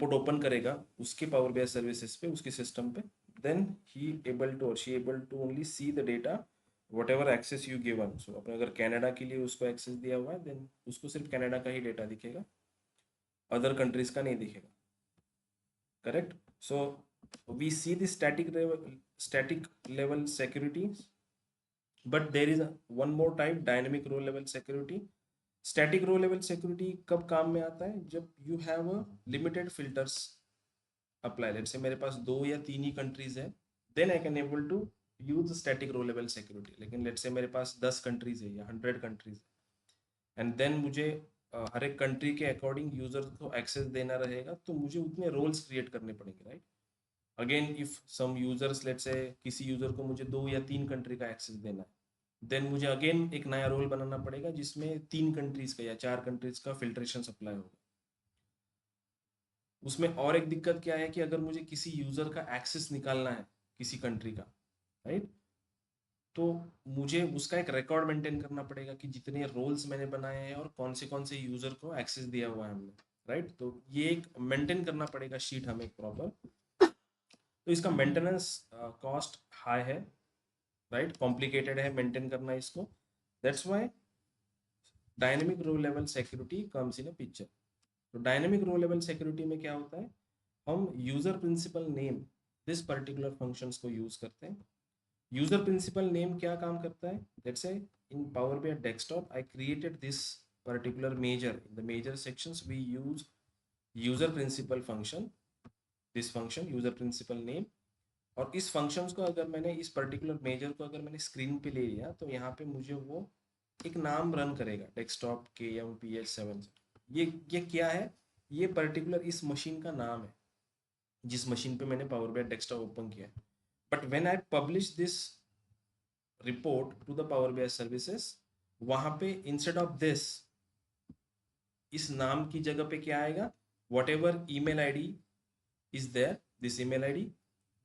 Report open करेगा उसके power BI services पे, उसके सिस्टम पे, then he able to or she able to only see the data whatever access you given. So अपने अगर Canada के लिए उसको एक्सेस दिया हुआ है देन उसको सिर्फ कनाडा का ही डेटा दिखेगा, अदर कंट्रीज का नहीं दिखेगा। Correct? So we see the static level security, but there is one more type, dynamic row level security. Static row level security कब काम में आता है? जब you have a limited filters apply, let's say मेरे पास 2 या 3 ही कंट्रीज है, then I can able to use static row level security. लेकिन लेट्स से मेरे पास 10 कंट्रीज है या 100 कंट्रीज है, एंड देन मुझे हर एक कंट्री के अकॉर्डिंग यूजर को एक्सेस देना रहेगा, तो मुझे उतने रोल्स क्रिएट करने पड़ेंगे, right? Again if some users, let's say किसी यूजर को मुझे 2 या 3 कंट्री का एक्सेस देना है, देन मुझे अगेन एक नया रोल बनाना पड़ेगा जिसमें 3 कंट्रीज का या 4 कंट्रीज का फिल्ट्रेशन सप्लाई होगा। उसमें और एक दिक्कत क्या है कि अगर मुझे किसी यूजर का एक्सेस निकालना है किसी कंट्री का, राइट, तो मुझे उसका एक रिकॉर्ड मेंटेन करना पड़ेगा कि जितने रोल्स मैंने बनाए हैं और कौन से यूजर को एक्सेस दिया हुआ है हमने, राइट? तो ये एक मेंटेन करना पड़ेगा शीट हमें प्रॉपर। तो इसका मेंटेनेंस कॉस्ट हाई है, राइट, कॉम्प्लिकेटेड है मेंटेन करना इसको। That's why dynamic row level security comes in a picture. तो डायनेमिक रो लेवल सिक्योरिटी में क्या होता है, हम user principal name this particular functions को यूज करते हैं। यूजर प्रिंसिपल नेम क्या काम करता है? Let's say in Power BI desktop I created this particular measure, in the measure sections we use user principal function, this function user principal name. और इस functions को अगर मैंने, इस पर्टिकुलर मेजर को अगर मैंने स्क्रीन पे ले लिया, तो यहाँ पे मुझे वो एक नाम रन करेगा, डेस्कटॉप KMPH7। ये क्या है? ये पर्टिकुलर इस मशीन का नाम है जिस मशीन पे मैंने पावर बीआई डेस्कटॉप ओपन किया है। But when I publish this report to the Power BI services, वहां पे इंस्टेड ऑफ दिस, इस नाम की जगह पे क्या आएगा? Whatever email I D is there, this email I D,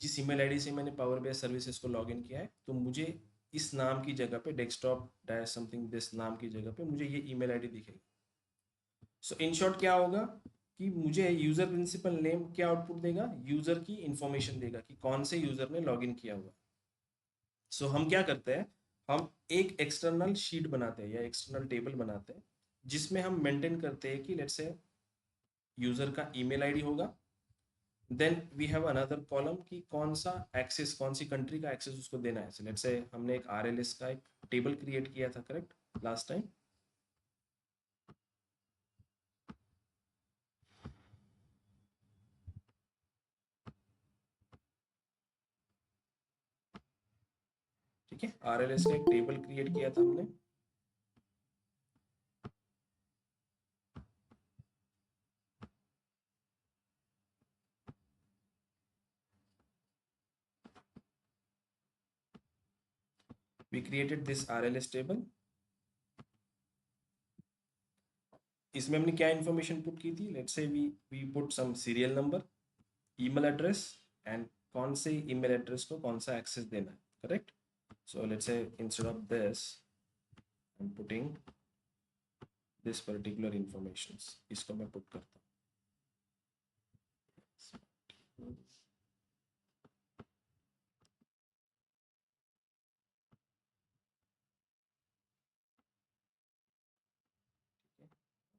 जिस ईमेल आईडी से मैंने पावर बीआई सर्विसेज को लॉगिन किया है, तो मुझे इस नाम की जगह पे, डेस्कटॉप डैश समथिंग दिस नाम की जगह पे मुझे ये ईमेल आईडी दिखेगी। सो इन शॉर्ट क्या होगा कि मुझे यूजर प्रिंसिपल नेम क्या आउटपुट देगा? यूजर की इंफॉर्मेशन देगा कि कौन से यूजर ने लॉगिन किया हुआ। सो हम क्या करते हैं, हम एक एक्सटर्नल शीट बनाते हैं या एक्सटर्नल टेबल बनाते हैं जिसमें हम मेंटेन करते हैं कि लेट्स से यूजर का ईमेल आईडी होगा, then we have another column कि कौन सा एक्सेस, कौन सी कंट्री का एक्सेस उसको देना है। लेट्स से हमने एक RLS का एक टेबल क्रिएट किया था, करेक्ट, लास्ट टाइम। ठीक है, RLS का एक टेबल क्रिएट किया था हमने। We created this RLS table. इसमें हमने क्या इन्फॉर्मेशन पुट की थी? Let's say we put some serial number, email address, and कौन से ईमेल एड्रेस को कौन सा एक्सेस देना है, correct? So let's say instead of this I am putting this particular information, इसको मैं पुट करता हूँ।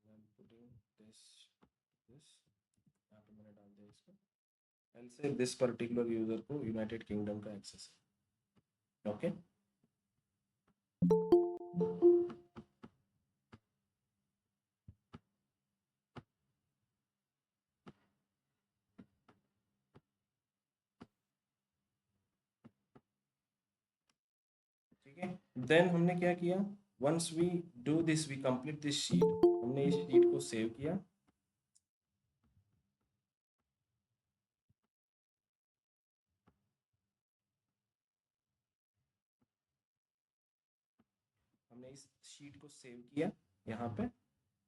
I'm putting this यहाँ पे मैंने डाल दिया इसको, and say this particular user को यूनाइटेड किंगडम का एक्सेस है। ओके, ठीक है। देन हमने क्या किया, once we do this, we complete this sheet, हमने इस शीट को सेव किया। हमने इस शीट को सेव किया यहाँ पे,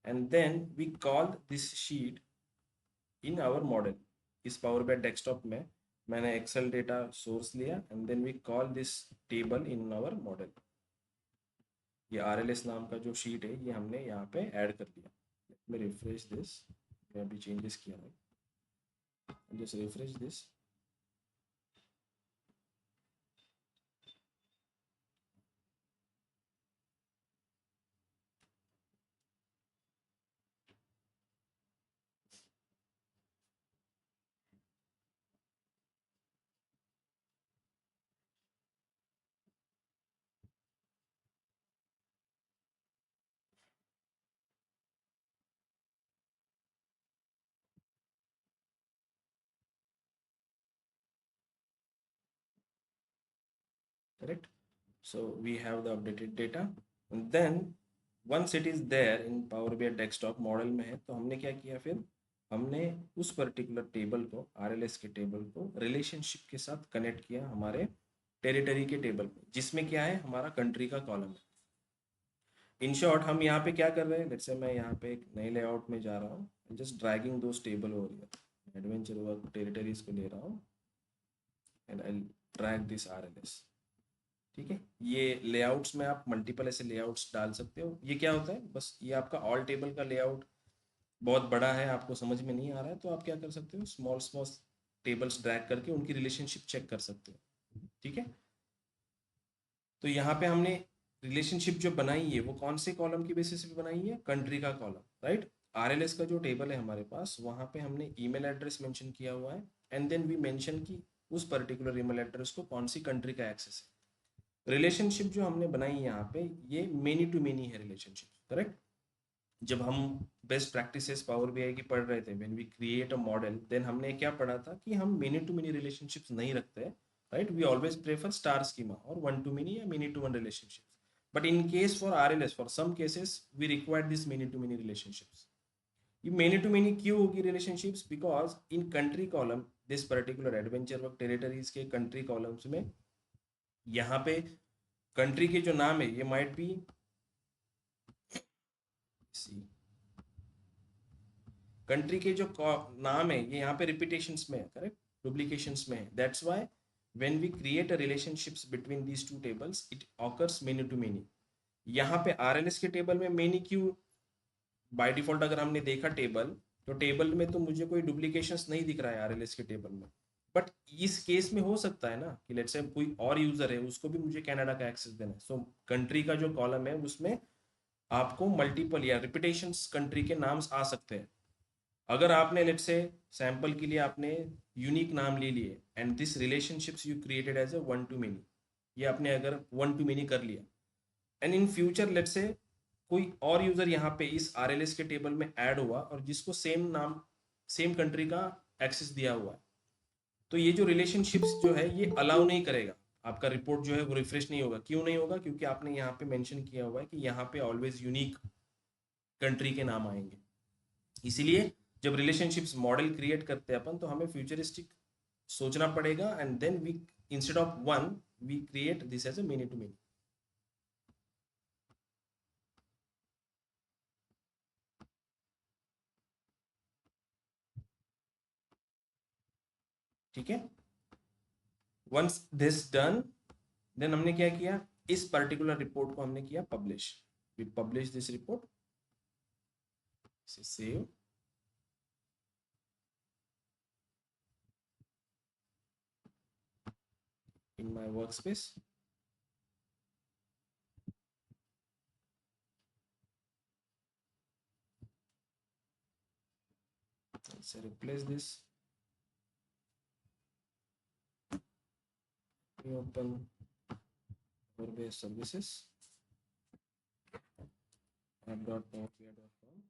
and then we call this sheet in our model. इस पावर बाय डेस्कटॉप में मैंने एक्सेल डेटा सोर्स लिया, and then we call this table in our model. ये RLS नाम का जो शीट है ये हमने यहाँ पे ऐड कर दिया। मैं रिफ्रेश दिस, मैं अभी चेंजेस किया है। just refresh this. Correct. So we have the updated data, and then once it is there in Power BI desktop model में है, तो हमने क्या किया फिर, हमने उस पर्टिकुलर टेबल को, RLS के टेबल को रिलेशनशिप के साथ कनेक्ट किया हमारे टेरिटरी के टेबल पे, जिसमें क्या है, हमारा कंट्री का कॉलम है। इन शॉर्ट हम यहाँ पे क्या कर रहे हैं, लेट्स से मैं यहाँ पे एक नए लेआउट में जा रहा हूँ, just dragging those table over here, adventure work territories को ले रहा हूँ, and I drag this RLS। ठीक है, ये लेआउट्स में आप मल्टीपल ऐसे लेआउट्स डाल सकते हो। ये क्या होता है, बस ये आपका ऑल टेबल का लेआउट बहुत बड़ा है, आपको समझ में नहीं आ रहा है, तो आप क्या कर सकते हो, स्मॉल स्मॉल टेबल्स ड्रैग करके उनकी रिलेशनशिप चेक कर सकते हो। ठीक है, तो यहाँ पे हमने रिलेशनशिप जो बनाई है वो कौन से कॉलम की बेसिस पे बनाई है, कंट्री का कॉलम, राइट। RLS का जो टेबल है हमारे पास, वहाँ पे हमने ईमेल एड्रेस मेंशन किया हुआ है, एंड देन वी मेंशन की उस पर्टिकुलर ईमेल एड्रेस को कौन सी कंट्री का एक्सेस है। रिलेशनशिप जो हमने बनाई यहाँ पे, ये मेनी टू मेनी है रिलेशनशिप, करेक्ट। जब हम बेस्ट प्रैक्टिसेस पावर बीआई की पढ़ रहे थे, when we create a model, then हमने क्या पढ़ा था कि हम मेनी टू मेनी रिलेशनशिप्स नहीं रखते, right. We always prefer star schema और वन टू मेनी या many to one relationships, but in case for RLS, for some cases we require this many to many relationships. ये many to many क्यों होगी relationships, because in country column, this particular adventure work territories के country columns में, यहाँ पे country के जो नाम है, ये माइट बी, कंट्री के जो नाम है ये यहाँ पे रिपीटेशंस में है, करेक्ट, डुप्लीकेशंस में है। That's why when we create a relationships between these two tables, it occurs many to many. यहाँ पे RLS के टेबल में मेनी क्यों, बाय डिफॉल्ट अगर हमने देखा टेबल, तो टेबल में तो मुझे कोई डुप्लीकेशंस नहीं दिख रहा है RLS के टेबल में, बट इस केस में हो सकता है ना कि लेट्स से कोई और यूजर है, उसको भी मुझे कनाडा का एक्सेस देना है, सो कंट्री का जो कॉलम है उसमें आपको मल्टीपल या रिपीटेशंस कंट्री के नाम्स आ सकते हैं। अगर आपने लेट्स से सैंपल के लिए आपने यूनिक नाम ले लिए, and this relationships you created as a one to many, ये आपने अगर वन टू मेनी कर लिया, and in future let's say कोई और यूजर यहाँ पे इस RLS के टेबल में ऐड हुआ और जिसको सेम नाम, सेम कंट्री का एक्सेस दिया हुआ है, तो ये जो रिलेशनशिप्स जो है ये अलाउ नहीं करेगा, आपका रिपोर्ट जो है वो रिफ्रेश नहीं होगा। क्यों नहीं होगा, क्योंकि आपने यहाँ पे मेंशन किया हुआ है कि यहाँ पे ऑलवेज यूनिक कंट्री के नाम आएंगे। इसीलिए जब रिलेशनशिप्स मॉडल क्रिएट करते हैं अपन, तो हमें फ्यूचरिस्टिक सोचना पड़ेगा, and then we, instead of one, we create this as a many to many. ठीक है, वंस दिस डन, देन हमने क्या किया, इस पर्टिकुलर रिपोर्ट को हमने किया publish. We publish this report, save, in my workspace. Let's replace this. We open Power BI services, app.powerbi.com.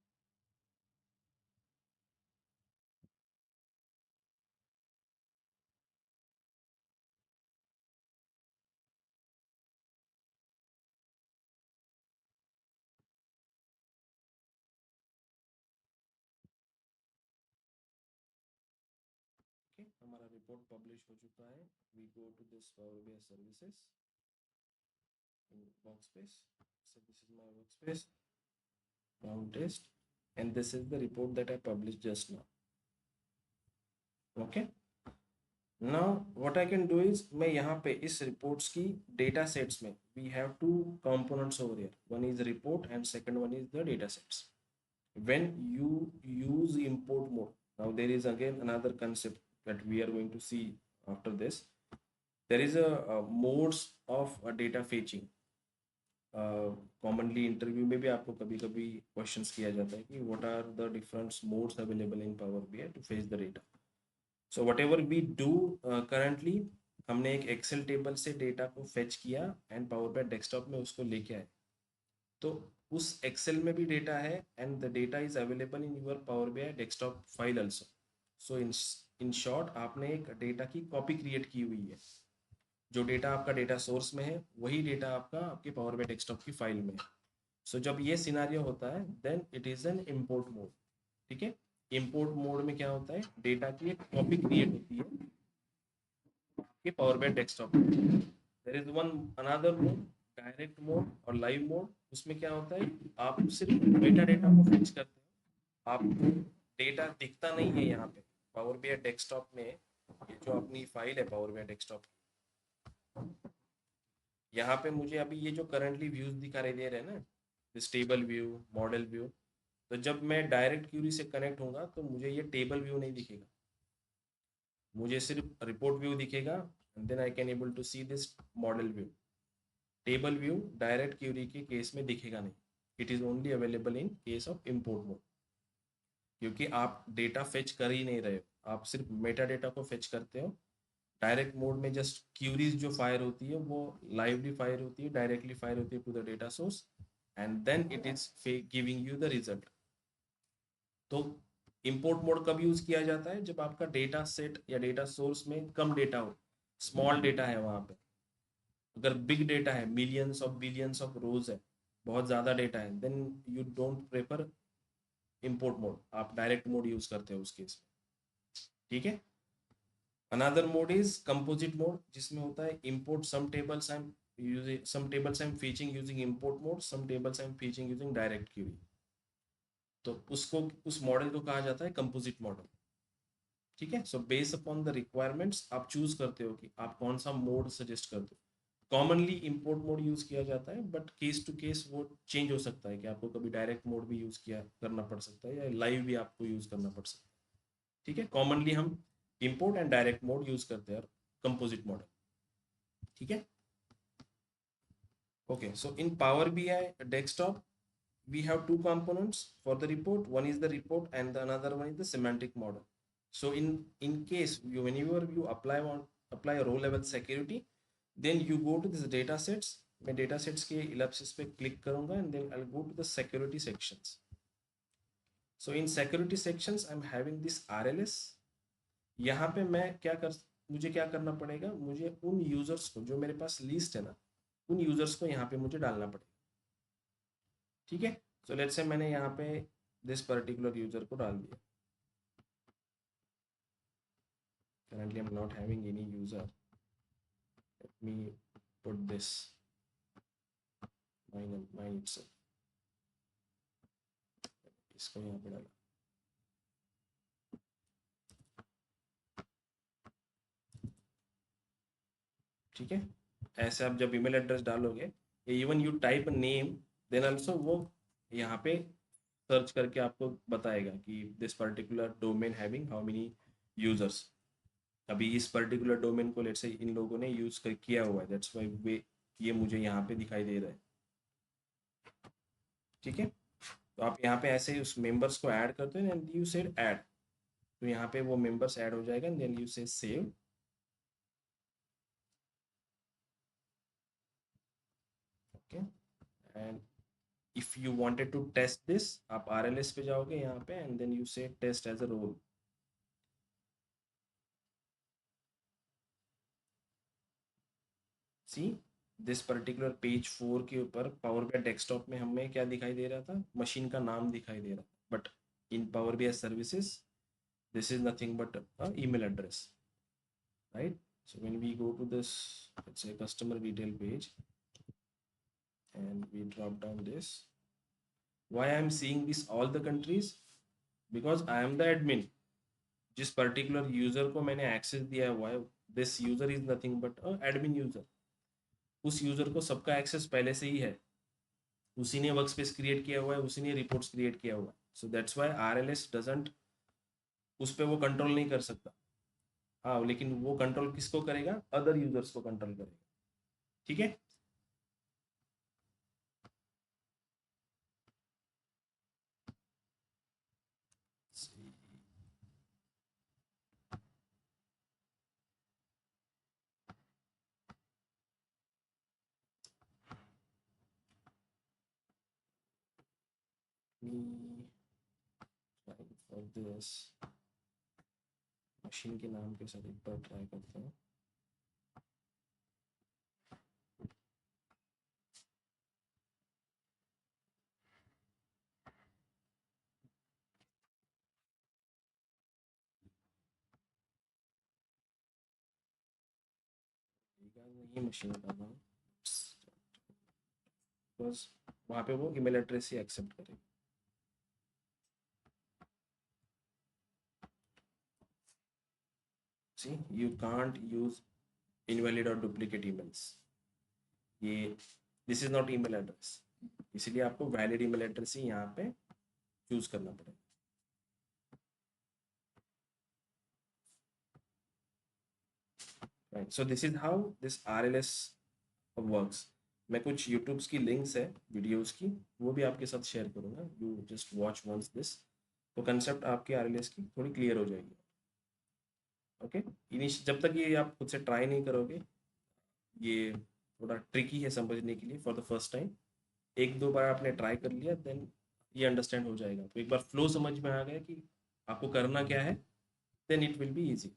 Okay, हमारा रिपोर्ट पब्लिश हो चुका है। We go to this Power BI services in workspace. So this is my workspace, round test, and this is the report that I published just now. Okay. Now what I can do is, मैं यहाँ पे इस reports की data sets में, we have two components over here. One is report and second one is the data sets. When you use import mode, now there is again another concept that we are going to see after this. There is a modes of data fetching. Commonly interview में भी आपको कभी कभी questions किया जाता है कि what are the different modes available in Power BI to fetch the data. So whatever we do currently, हमने एक एक्सेल टेबल से डेटा को फेच किया एंड पावर बीआई डेस्कटॉप में उसको लेके आए. तो उस एक्सेल में भी डेटा है and the data is available in your Power BI desktop file also. So in short आपने एक डेटा की कॉपी क्रिएट की हुई है. जो डेटा आपका डेटा सोर्स में है वही डेटा आपका आपके पावर बीआई डेस्कटॉप की फाइल में है. सो जब ये सिनारियो होता है then it is an import mode. ठीक है, इम्पोर्ट मोड में क्या होता है, डेटा की एक कॉपी क्रिएट होती है आपके पावर बीआई डेस्कटॉप में. There is one another mode, direct mode और लाइव मोड. उसमें क्या होता है, आप सिर्फ मेटा डेटा को फेच करते हो, आपको डेटा दिखता नहीं है. यहाँ पे पावर बीआई डेस्कटॉप में ये जो अपनी फाइल है पावर बीआई डेस्कटॉप, यहाँ पे मुझे अभी ये जो करंटली व्यूज दिखाई दे रहे हैं ना, स्टेबल व्यू, मॉडल व्यू, तो जब मैं डायरेक्ट क्यूरी से कनेक्ट होऊंगा तो मुझे ये टेबल व्यू नहीं दिखेगा, मुझे सिर्फ रिपोर्ट व्यू दिखेगा and then I can able to see this model view. Table view direct query के केस में दिखेगा नहीं. It is only available in case of import mode, क्योंकि आप डेटा फेच कर ही नहीं रहे हो, आप सिर्फ मेटा डेटा को फेच करते हो. डायरेक्ट मोड में जस्ट क्यूरीज जो फायर होती है वो लाइवली फायर होती है, डायरेक्टली फायर होती है to the data source and then it is giving you the result. तो इंपोर्ट मोड कब यूज किया जाता है, जब आपका डेटा सेट या डेटा सोर्स में कम डेटा हो, स्मॉल डेटा है वहां पे. अगर बिग डेटा है, millions of billions of rows है, बहुत ज्यादा डेटा है, then you don't prefer import mode, आप डायरेक्ट मोड यूज करते हो उस केस में. ठीक है. Another mode is composite mode, जिसमें होता है import some tables I am using, some tables I am fetching using import mode, some tables I am fetching using direct query. तो उसको, उस मॉडल को कहा जाता है कंपोजिट मॉडल. ठीक है. So based upon the requirements आप चूज करते हो कि आप कौन सा मोड सजेस्ट करते हो. कॉमनली इंपोर्ट मोड यूज किया जाता है, बट केस टू केस वो चेंज हो सकता है कि आपको कभी डायरेक्ट मोड भी यूज किया करना पड़ सकता है या लाइव भी आपको यूज करना पड़ सकता है. ठीक है. कॉमनली हम import and direct mode use करते हैं कंपोजिट मॉडल. ठीक है. Okay, so in Power BI desktop, we have two components for the report. One is the report and the another one is the semantic model. So in case you, whenever you apply a row level security, then you go to this data sets. मैं data sets के ellipsis पे click करूँगा and then I'll go to the security sections. So in security sections I'm having this RLS. यहाँ पे मैं मुझे क्या करना पड़ेगा, मुझे उन यूजर्स को जो मेरे पास लिस्ट है ना, उन यूजर्स को यहाँ पे मुझे डालना पड़ेगा. ठीक है. सो लेट्स से मैंने यहाँ पे दिस पर्टिकुलर यूजर को डाल दिया. currently I'm not having any user. Let me put this mine itself. इसको यहाँ पे डाला. ठीक है. ऐसे आप जब ईमेल एड्रेस डालोगे, even you type name, then also वो यहाँ पे सर्च करके आपको बताएगा कि this particular domain having how many users. अभी इस पर्टिकुलर डोमेन को लेट्स से इन लोगों ने यूज किया हुआ है, दैट्स व्हाई वे ये मुझे यहाँ पे दिखाई दे रहा है. ठीक है. तो आप यहाँ पे ऐसे उस मेंबर्स को ऐड करते हो एंड यू सेड ऐड, तो यहाँ पे वो मेंबर्स ऐड हो जाएगा and then you say save. Okay. And if you wanted to test this, आप RLS पे जाओगे यहाँ पे and then you say test as a role. See this particular page 4 के ऊपर पावर बीआई डेस्कटॉप में हमें क्या दिखाई दे रहा था, मशीन का नाम दिखाई दे रहा था, but in Power BI services this is nothing but a email address, right? So when we go to this, let's say customer detail page and we drop down this, why I am seeing this all the countries, because I am the admin. जिस particular user को मैंने access दिया हुआ है, this user is nothing but a admin user. उस user को सबका access पहले से ही है, उसी ने वर्क स्पेस क्रिएट किया हुआ है, उसी ने रिपोर्ट्स क्रिएट किया हुआ है. So that's why RLS doesn't, उस पर वो कंट्रोल नहीं कर सकता. हाँ, लेकिन वो कंट्रोल किसको करेगा? अदर यूजर्स को कंट्रोल करेगा। ठीक है। फॉर दिस मशीन के नाम के साथ एक बार ट्राई करते हैं। ये मशीन का नाम, बस वहाँ पे वो ईमेल एड्रेस ही एक्सेप्ट करेगी। See, you can't use invalid or duplicate emails. ये this is not email address, इसलिए आपको वैलिड ईमेल एड्रेस ही यहाँ पे चूज करना पड़ेगा। Right, so this is how this RLS works. मैं कुछ यूट्यूब्स की लिंक्स है वीडियोस की, वो भी आपके साथ शेयर करूँगा, you just watch once this, तो कंसेप्ट आपके RLS की थोड़ी क्लियर हो जाएगी। ओके, जब तक ये आप खुद से ट्राई नहीं करोगे, ये थोड़ा ट्रिकी है समझने के लिए फॉर द फर्स्ट टाइम। एक दो बार आपने ट्राई कर लिया, देन ये अंडरस्टैंड हो जाएगा। तो एक बार फ्लो समझ में आ गया कि आपको करना क्या है, then it will be easy.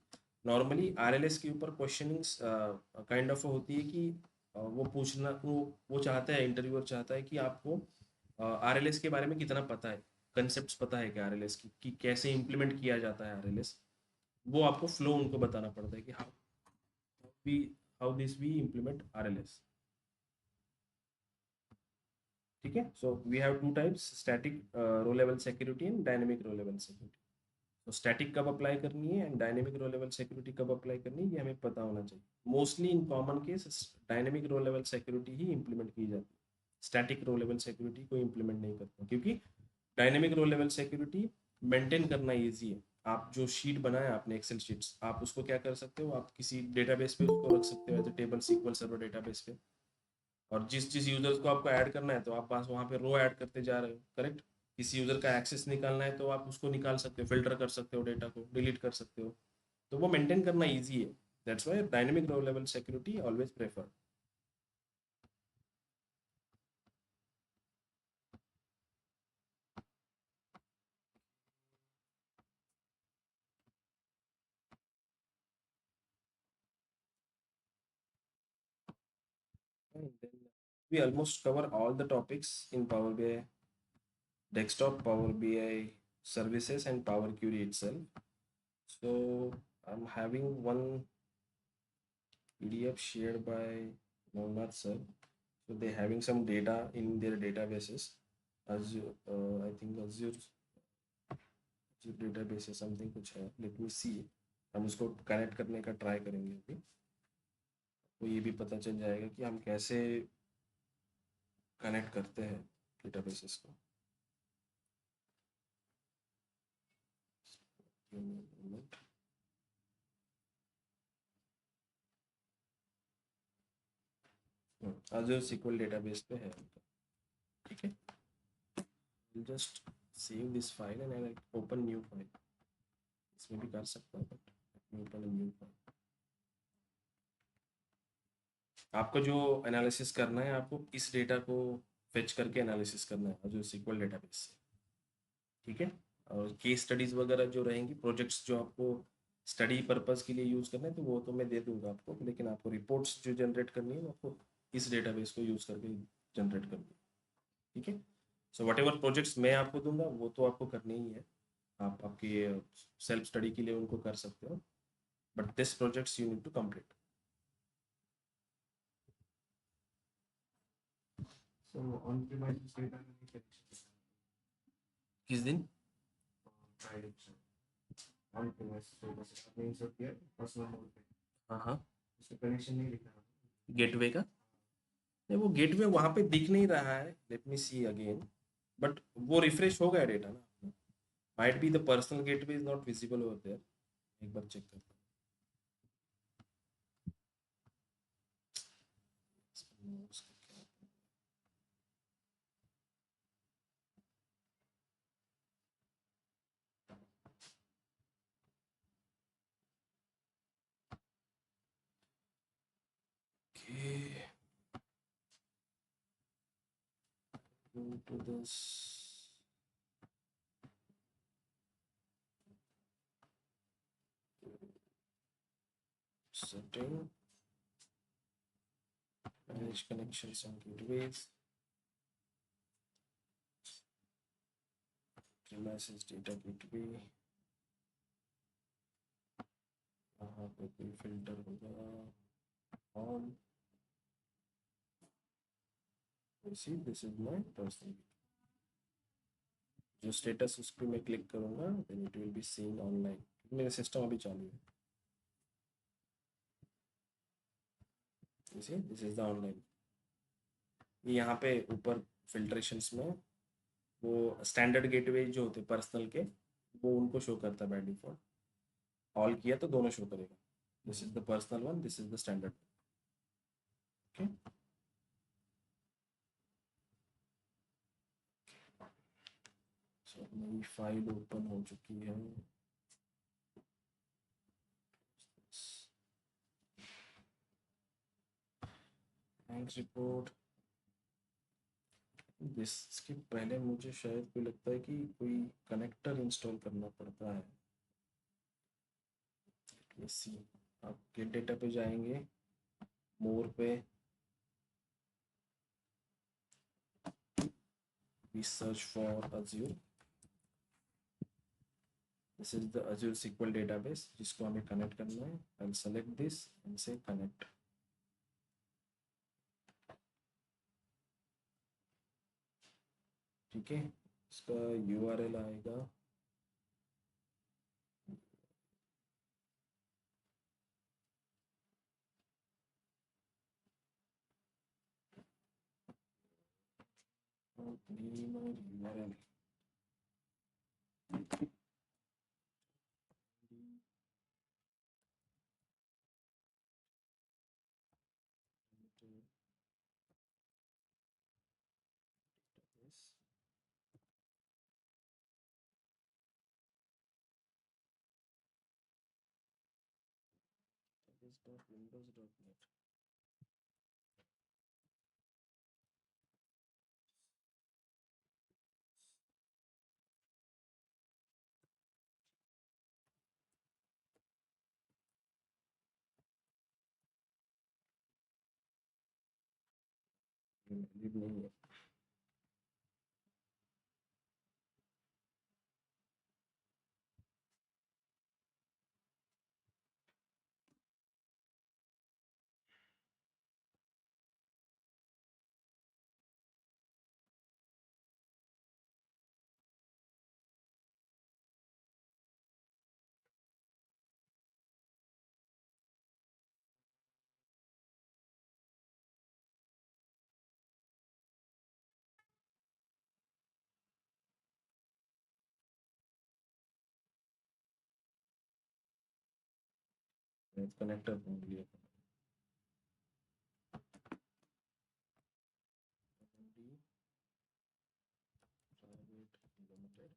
Normally RLS के ऊपर क्वेश्चनिंग्स काइंड ऑफ होती है कि वो पूछना, वो चाहता है, इंटरव्यूअर चाहता है कि आपको RLS के बारे में कितना पता है, कंसेप्ट पता है कि RLS की कि कैसे इम्प्लीमेंट किया जाता है RLS। वो आपको फ्लो उनको बताना पड़ता है कि we how this we implement RLS। ठीक है। So we have two types, static row level security and dynamic row level security. तो स्टैटिक कब अप्लाई करनी है and dynamic row level security कब अप्लाई करनी है, ये हमें पता होना चाहिए। Mostly in common case dynamic row level security ही इंप्लीमेंट की जाती है, स्टैटिक रो लेवल सिक्योरिटी को इंप्लीमेंट नहीं करता, क्योंकि dynamic row level security maintain करना ईजी है। आप जो शीट बनाए आपने एक्सेल शीट्स, आप उसको क्या कर सकते हो, आप किसी डेटाबेस पे उसको रख सकते हो as a table, SQL server database पे। और जिस जिस यूजर्स को आपको ऐड करना है, तो आप पास वहाँ पे रो ऐड करते जा रहे हो, करेक्ट। किसी यूजर का एक्सेस निकालना है तो आप उसको निकाल सकते हो, फिल्टर कर सकते हो, डेटा को डिलीट कर सकते हो। तो वो मेंटेन करना ईजी है। That's why dynamic row level security always prefer. We almost cover all the topics in Power BI desktop, Power BI services, and Power Query itself. So I'm having one PDF shared by Navnath sir. So they're having some data in their databases. Azure, I think Azure database है, something कुछ है, let me see। हम उसको connect करने का try करेंगे अभी, तो ये भी पता चल जाएगा कि हम कैसे कनेक्ट करते हैं डेटाबेसेस को। Azure SQL डेटाबेस पे है उनका। ठीक है, we'll just save this file and I'll open new file। इसमें भी कर सकता हूँ, but let me open a new file। आपको जो एनालिसिस करना है, आपको इस डेटा को फेच करके एनालिसिस करना है Azure SQL डेटाबेस से। ठीक है। और केस स्टडीज वगैरह जो रहेंगी, प्रोजेक्ट्स जो आपको स्टडी पर्पस के लिए यूज़ करना है, तो वो तो मैं दे दूंगा आपको, लेकिन आपको रिपोर्ट्स जो जनरेट करनी है, वो आपको इस डेटाबेस को यूज़ करके जनरेट करनी है। ठीक है। सो वट एवर प्रोजेक्ट्स मैं आपको दूंगा, वो तो आपको करने ही है। आप आपके सेल्फ स्टडी के लिए उनको कर सकते हो, but this projects you need to complete. So on-premises data connection किस दिन? Friday sir. On-premises data set means of your personal mode पे हाँ हाँ, उसका कनेक्शन नहीं लिखा है। गेटवे का, नहीं वो गेटवे वहाँ पे दिख नहीं रहा है, let me see again. But वो रिफ्रेश हो गया डेटा ना, might be the personal gateway is not visible over there. एक बार चेक करता हूँ। Okay, go to this. Setting, manage connections and gateways, premises data gateway, यहाँ पे कोई फिल्टर होगा on. You see, this is my personal. जो status उस पर मैं क्लिक करूंगा then it will be seen online. मेरा सिस्टम अभी चालू है. You see, this is the online. यहाँ पे ऊपर फिल्ट्रेशंस में वो स्टैंडर्ड गेटवे जो होते हैं पर्सनल के वो उनको शो करता है बाय डिफॉल्ट. ऑल किया तो दोनों शो करेगा. This is the personal one, this is the standard. Okay, so मेरी फाइल ओपन हो चुकी है. Thanks report. इसके पहले मुझे शायद कोई लगता है कि कोई कनेक्टर इंस्टॉल करना पड़ता है. सी आप गेट डेटा पे जाएंगे, मोर पे we search for Azure. This is the Azure SQL database जिसको हमें कनेक्ट करना है. I'll select this and say connect. ठीक है, इसका URL आएगा name और URL. Windows.net. नहीं है. कनेक्टर ढूंढ लिया. private limited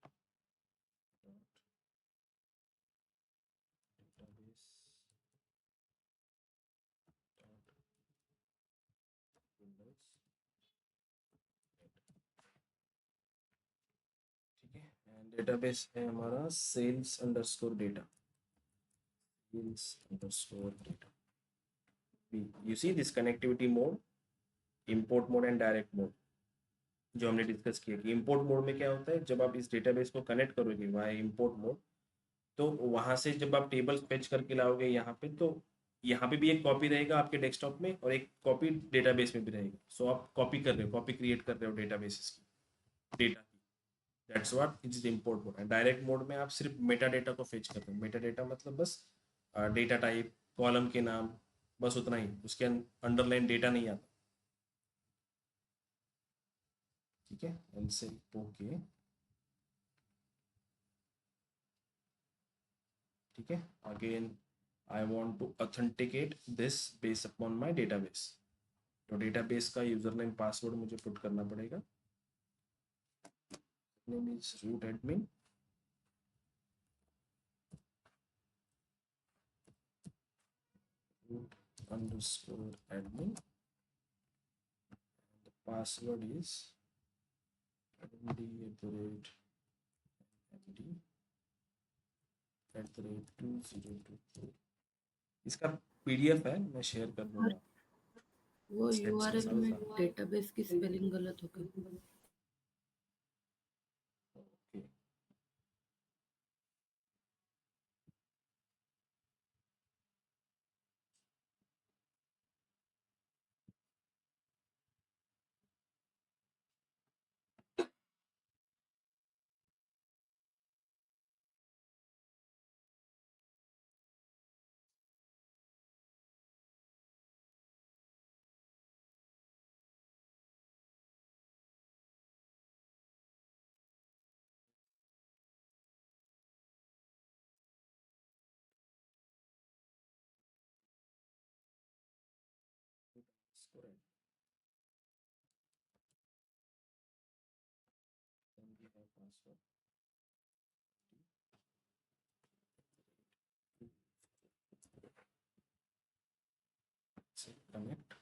dot database dot windows. ठीक है, एंड डेटाबेस है हमारा sales underscore data. Sales underscore data. You see this connectivity mode, import mode and direct mode जो हमने डिस्कस किया कि इंपोर्ट मोड में क्या होता है, जब आप इस डेटाबेस को कनेक्ट करोगे वाया इंपोर्ट मोड तो वहां से जब आप टेबल फेच करके लाओगे यहाँ पे तो यहाँ पे भी एक कॉपी रहेगा आपके डेस्कटॉप में और एक कॉपी डेटाबेस में भी रहेगा. सो आप कॉपी कर रहे हो, कॉपी क्रिएट कर रहे हो डेटाबेसेस की डेटा की. That's what is import mode. Direct mode में आप सिर्फ मेटा डेटा को फेच कर रहे हो. मेटा डेटा मतलब बस डेटा टाइप, कॉलम के नाम, बस उतना ही. उसके अंडरलाइन डेटा नहीं आता. ठीक है, एंड से ओके. ठीक है, again I want to authenticate this based upon my database. तो डेटाबेस का यूजर नेम पासवर्ड मुझे पुट करना पड़ेगा. Name is root admin. Root underscore admin. The password is md@md@2024. इसका पीडीएफ है, मैं शेयर कर दूंगा। वो यूआरएल में डेटाबेस की स्पेलिंग गलत हो गई। ओके, password से कनेक्ट।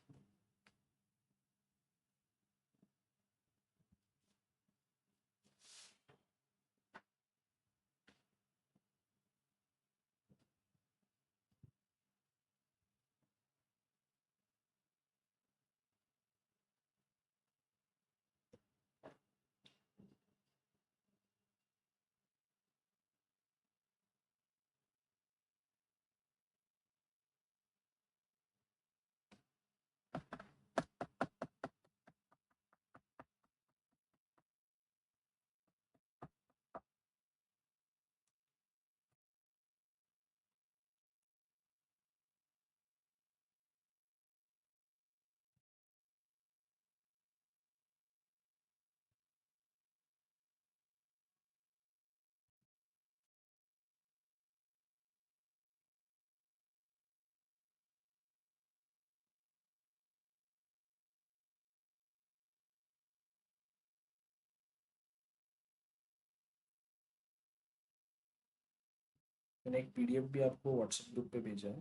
मैंने एक पीडीएफ भी आपको व्हाट्सएप ग्रुप पे भेजा है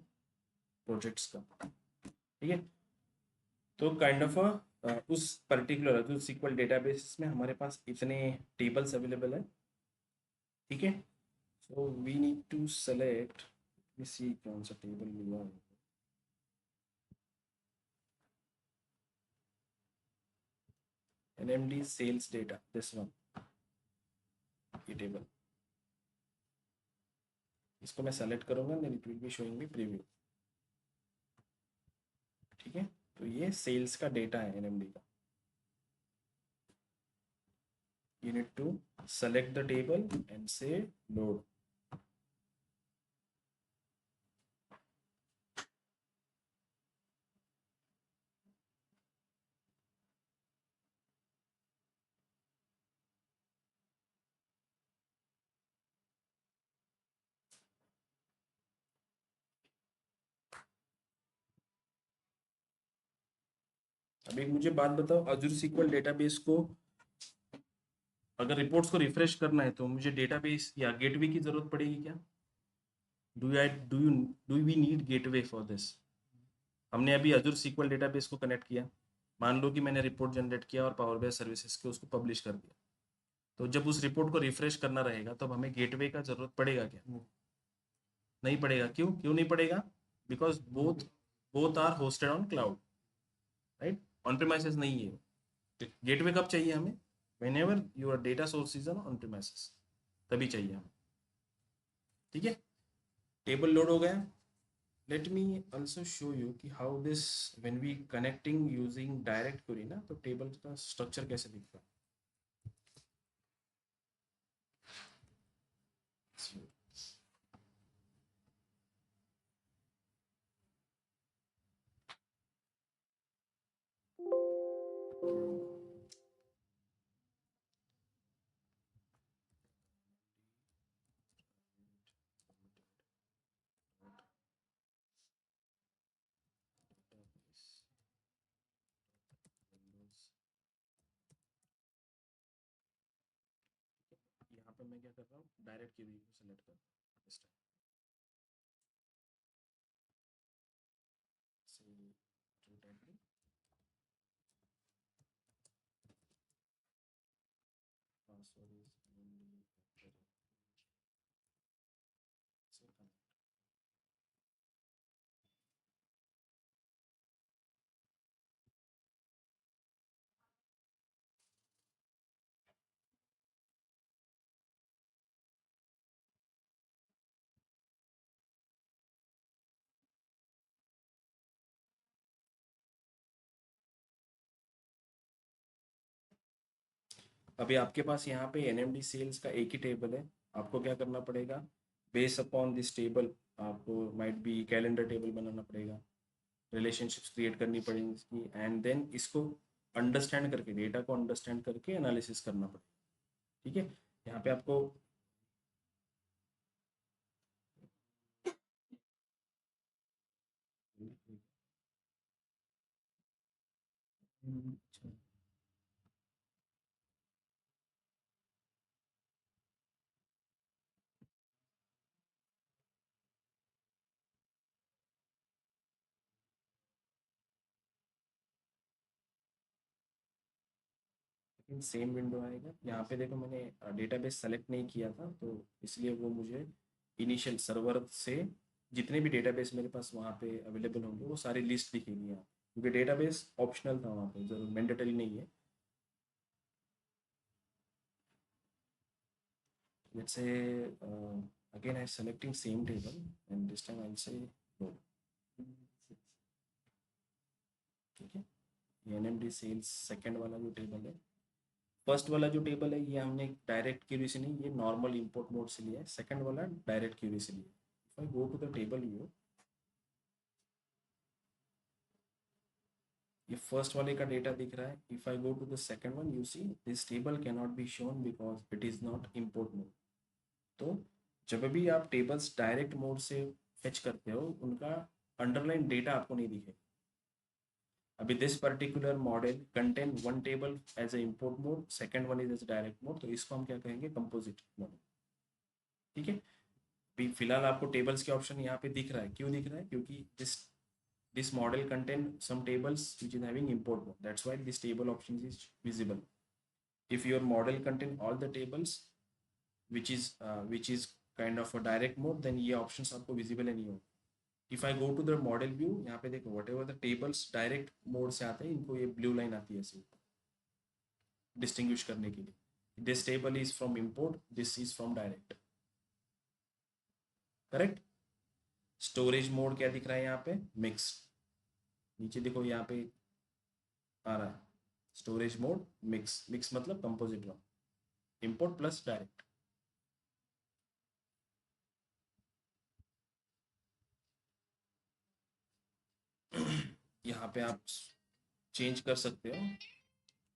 प्रोजेक्ट्स का, ठीक है। तो काइंड ऑफ उस पर्टिकुलर जो SQL डेटाबेस में हमारे पास इतने टेबल्स अवेलेबल है, ठीक है। So we need to select, see कौन सा टेबल लिया है, NMD sales data, this one, ये टेबल, इसको मैं सेलेक्ट करूंगा, then it will be showing me preview, ठीक है। तो ये सेल्स का डेटा है NMD का। You need to select the table and say load. अब एक मुझे बात बताओ, Azure SQL डेटाबेस को अगर रिपोर्ट्स को रिफ्रेश करना है तो मुझे डेटाबेस या गेटवे की जरूरत पड़ेगी क्या? Do we need gateway for this? हमने अभी Azure SQL डेटाबेस को कनेक्ट किया, मान लो कि मैंने रिपोर्ट जनरेट किया और पावर BI सर्विसेज के उसको पब्लिश कर दिया, तो जब उस रिपोर्ट को रिफ्रेश करना रहेगा तब हमें गेटवे का जरूरत पड़ेगा क्या? नहीं पड़ेगा। क्यों क्यों नहीं पड़ेगा? Because both are hosted on cloud, right? On premises नहीं है। गेटवे कब चाहिए हमें? whenever your data source is on premises, तभी चाहिए हमें, ठीक है। टेबल लोड हो गया। Let me also show you कि how this when we connecting using direct query ना, तो टेबल का स्ट्रक्चर कैसे दिखता है। यहाँ पे मैं क्या कर रहा हूँ, डायरेक्ट क्वेरी को सेलेक्ट कर इस टाइम अभी आपके पास यहाँ पे एनएमडी सेल्स का एक ही टेबल है, आपको क्या करना पड़ेगा, बेस अपॉन दिस टेबल आपको माइट बी कैलेंडर टेबल बनाना पड़ेगा, रिलेशनशिप्स क्रिएट करनी पड़ेगी इसकी, एंड देन इसको अंडरस्टैंड करके, डेटा को अंडरस्टैंड करके एनालिसिस करना पड़ेगा। ठीक है, यहाँ पे आपको सेम विंडो आएगा। यहाँ पे देखो मैंने डेटाबेस सेलेक्ट नहीं किया था, तो इसलिए वो मुझे इनिशियल सर्वर से जितने भी डेटाबेस मेरे पास वहाँ पे अवेलेबल होंगे वो सारी लिस्ट दिखेगी यहाँ, क्योंकि डेटाबेस ऑप्शनल था वहाँ पे, जरूर मैंडेटरी नहीं है। let's say again I'm selecting same table and this time I'll say no। ठीक है, ये एनएमडी सेल्स सेकंड वाला जो टेबल है, फर्स्ट वाला जो टेबल है ये हमने डायरेक्ट क्यूरी से नहीं, ये नॉर्मल इंपोर्ट मोड से लिया है, सेकंड वाला डायरेक्ट क्यूरी से लिया है। If I go to the table view, ये फर्स्ट वाले का डेटा दिख रहा है। If I go to the second one, you see this table can not be shown because it is not import mode. तो जब भी आप टेबल्स डायरेक्ट मोड से फेच करते हो, उनका अंडरलाइन डेटा आपको नहीं दिखेगा। अभी this particular model contain one table as a import mode, second one is as direct mode, तो इसको हम क्या कहेंगे, कंपोजिट मॉडल। ठीक है, अभी फिलहाल आपको टेबल्स के ऑप्शन यहाँ पे दिख रहा है, क्यों दिख रहा है, क्योंकि this model contain some tables which is having import mode, that's why this table option is visible। if your model contain all the tables which is kind of a direct mode, then ये options आपको visible नहीं होगा। If I go to the model view, यहाँ पे देखो whatever the tables direct mode से आते हैं, इनको ये ब्लू लाइन आती है ऐसे डिस्टिंग्विश करने के लिए, this table is from import, this is from direct. Correct. Storage mode क्या दिख रहा है यहाँ पे, मिक्स, नीचे देखो यहाँ पे आ रहा है स्टोरेज मोड मिक्स, मिक्स मतलब composite one, import plus direct. यहाँ पे आप चेंज कर सकते हो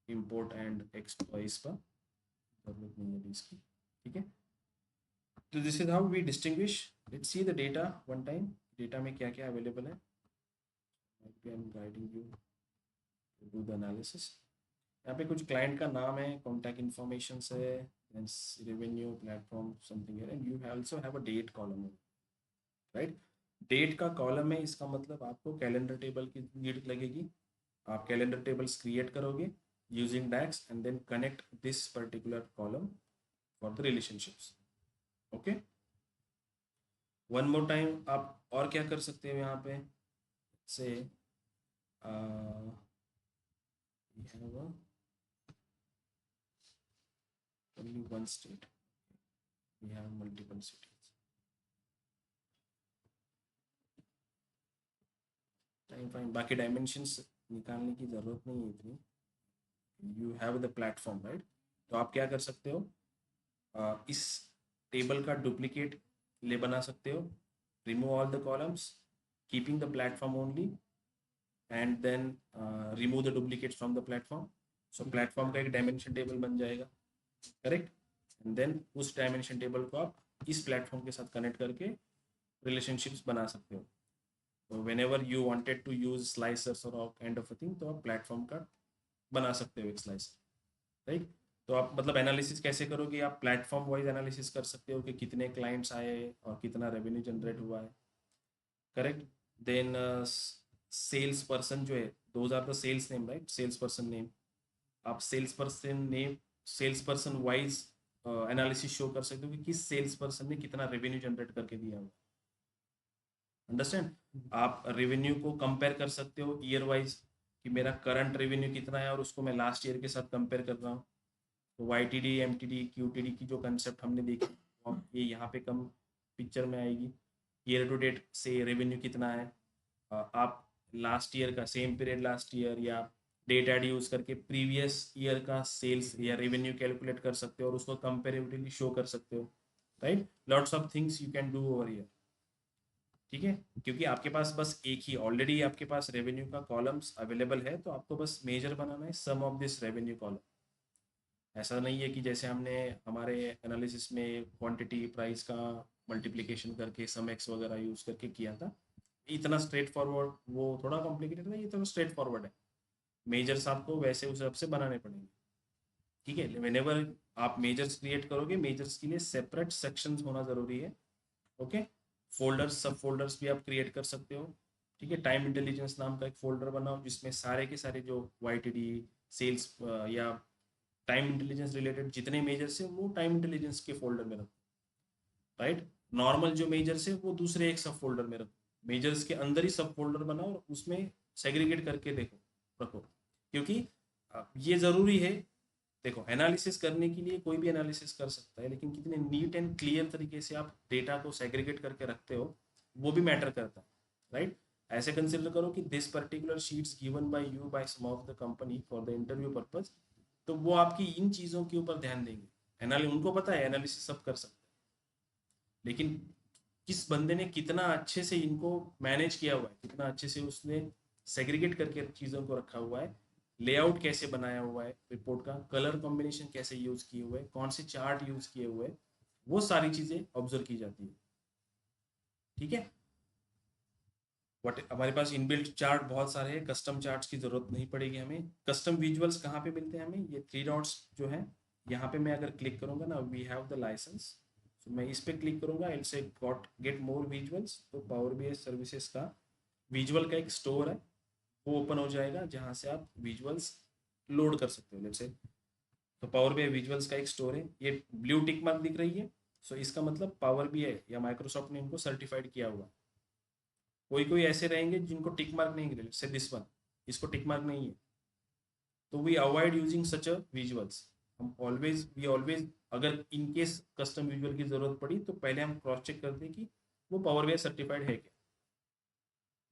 इंपोर्ट एंड एक्सप्लॉइज का, जरूरत नहीं है इसकी। ठीक है, तो this is how we distinguish. Let's see the data one time, data में क्या क्या अवेलेबल है। I am guiding you to do the analysis. यहाँ पे कुछ क्लाइंट का नाम है, कॉन्टैक्ट इन्फॉर्मेशन है, रेवेन्यू प्लेटफॉर्म समथिंग है, and you also have a date column, right. Date का कॉलम है, इसका मतलब आपको कैलेंडर टेबल की नीड लगेगी। आप कैलेंडर टेबल्स क्रिएट करोगे using DAX and then connect this particular column for the relationships. Okay, one more time आप और क्या कर सकते हो यहाँ पे, से we have only one state, we have multiple cities। Time find, बाकी डायमेंशंस निकालने की ज़रूरत नहीं है इतनी, you have the platform, right. तो आप क्या कर सकते हो, इस टेबल का डुप्लीकेट ले बना सकते हो, remove all the columns, keeping the platform only, and then remove the duplicate from the platform. So platform का एक डायमेंशन टेबल बन जाएगा, करेक्ट। एंड देन उस डायमेंशन टेबल को आप इस प्लेटफॉर्म के साथ कनेक्ट करके रिलेशनशिप्स बना सकते हो। तो whenever you wanted to use slicers और काइंड ऑफ अ थिंग, तो आप प्लेटफॉर्म का बना सकते हो एक स्लाइसर, राइट। तो आप मतलब एनालिसिस कैसे करोगे, आप प्लेटफॉर्म वाइज एनालिसिस कर सकते हो कि कितने क्लाइंट्स आए और कितना रेवेन्यू जनरेट हुआ है, करेक्ट। देन सेल्स पर्सन जो है, those are the sales name, right, sales person name. आप sales person name, sales person wise analysis show कर सकते हो कि किस सेल्स पर्सन ने कितना रेवेन्यू जनरेट करके दिया हुआ, अंडरस्टैंड। आप रेवेन्यू को कंपेयर कर सकते हो ईयर वाइज, कि मेरा करंट रेवेन्यू कितना है और उसको मैं लास्ट ईयर के साथ कंपेयर कर रहा हूँ। तो Y T D, M T D, Q T D की जो कंसेप्ट हमने देखी, ये यहाँ पे कम पिक्चर में आएगी। ईयर टू डेट से रेवेन्यू कितना है, आप लास्ट ईयर का सेम पीरियड लास्ट ईयर या डेट ऐड यूज करके प्रीवियस ईयर का सेल्स या रेवेन्यू कैलकुलेट कर सकते हो और उसको कंपेरेटिवली शो कर सकते हो, right. Lots of things you can do over here, ठीक है। क्योंकि आपके पास बस एक ही ऑलरेडी आपके पास रेवेन्यू का कॉलम्स अवेलेबल है, तो आपको बस मेजर बनाना है सम ऑफ दिस रेवेन्यू कॉलम। ऐसा नहीं है कि जैसे हमने हमारे एनालिसिस में क्वांटिटी प्राइस का मल्टीप्लिकेशन करके सम एक्स वगैरह यूज करके किया था, इतना स्ट्रेट फॉरवर्ड, वो थोड़ा कॉम्प्लिकेटेड है, ये तो स्ट्रेट फॉरवर्ड है। मेजर्स आपको वैसे उस हिसाब से बनाने पड़ेंगे, ठीक है। वेनेवर आप मेजर्स क्रिएट करोगे, मेजर्स के लिए सेपरेट सेक्शंस होना जरूरी है, ओके। फोल्डर्स, सब फोल्डर्स भी आप क्रिएट कर सकते हो, ठीक है। टाइम इंटेलिजेंस नाम का एक फोल्डर बनाओ जिसमें सारे के सारे जो वाईटीडी सेल्स या टाइम इंटेलिजेंस रिलेटेड जितने मेजर्स है वो टाइम इंटेलिजेंस के फोल्डर में रखो, राइट। नॉर्मल जो मेजर्स है वो दूसरे एक सब फोल्डर में रखो, मेजर्स के अंदर ही सब फोल्डर बनाओ और उसमें सेग्रीगेट करके देखो, रखो। क्योंकि ये ज़रूरी है, देखो एनालिसिस करने के लिए कोई भी एनालिसिस कर सकता है, लेकिन कितने नीट एंड क्लियर तरीके से आप डेटा को सेग्रीगेट करके रखते हो वो भी मैटर करता है, राइट। ऐसे कंसिडर करो कि this particular sheets given by you by some of the company for the interview purpose, तो वो आपकी इन चीज़ों के ऊपर ध्यान देंगे। उनको पता है एनालिसिस सब कर सकते हैं, लेकिन किस बंदे ने कितना अच्छे से इनको मैनेज किया हुआ है, कितना अच्छे से उसने सेग्रीगेट करके चीज़ों को रखा हुआ है, लेआउट कैसे बनाया हुआ है रिपोर्ट का, कलर कॉम्बिनेशन कैसे यूज़ किए हुए हैं, कौन से चार्ट यूज़ किए हुए हैं, वो सारी चीज़ें ऑब्जर्व की जाती है, ठीक है। बट हमारे पास इनबिल्ट चार्ट बहुत सारे हैं, कस्टम चार्ट्स की जरूरत नहीं पड़ेगी हमें। कस्टम विजुअल्स कहाँ पे मिलते हैं हमें, ये थ्री डॉट्स जो है यहाँ पे मैं अगर क्लिक करूंगा ना, वी हैव द लाइसेंस, तो मैं इस पे क्लिक करूंगा, इट से गॉट गेट मोर विजुअल्स, तो पावर बी सर्विसेज का विजुअल का एक स्टोर है, वो ओपन हो जाएगा जहाँ से आप विजुअल्स लोड कर सकते हो, लेट्स से। तो पावर बी विजुअल्स का एक स्टोर है, ये ब्लू टिक मार्क दिख रही है, सो इसका मतलब पावर बी या माइक्रोसॉफ्ट ने इनको सर्टिफाइड किया हुआ। कोई कोई ऐसे रहेंगे जिनको टिक मार्क नहीं मिले, से दिस वन, इसको टिक मार्क नहीं है, तो we avoid using such a visuals. हम वी ऑलवेज अगर इन केस कस्टम विजुअल की जरूरत पड़ी तो पहले हम क्रॉस चेक करते हैं कि वो पावर बी सर्टिफाइड है क्या,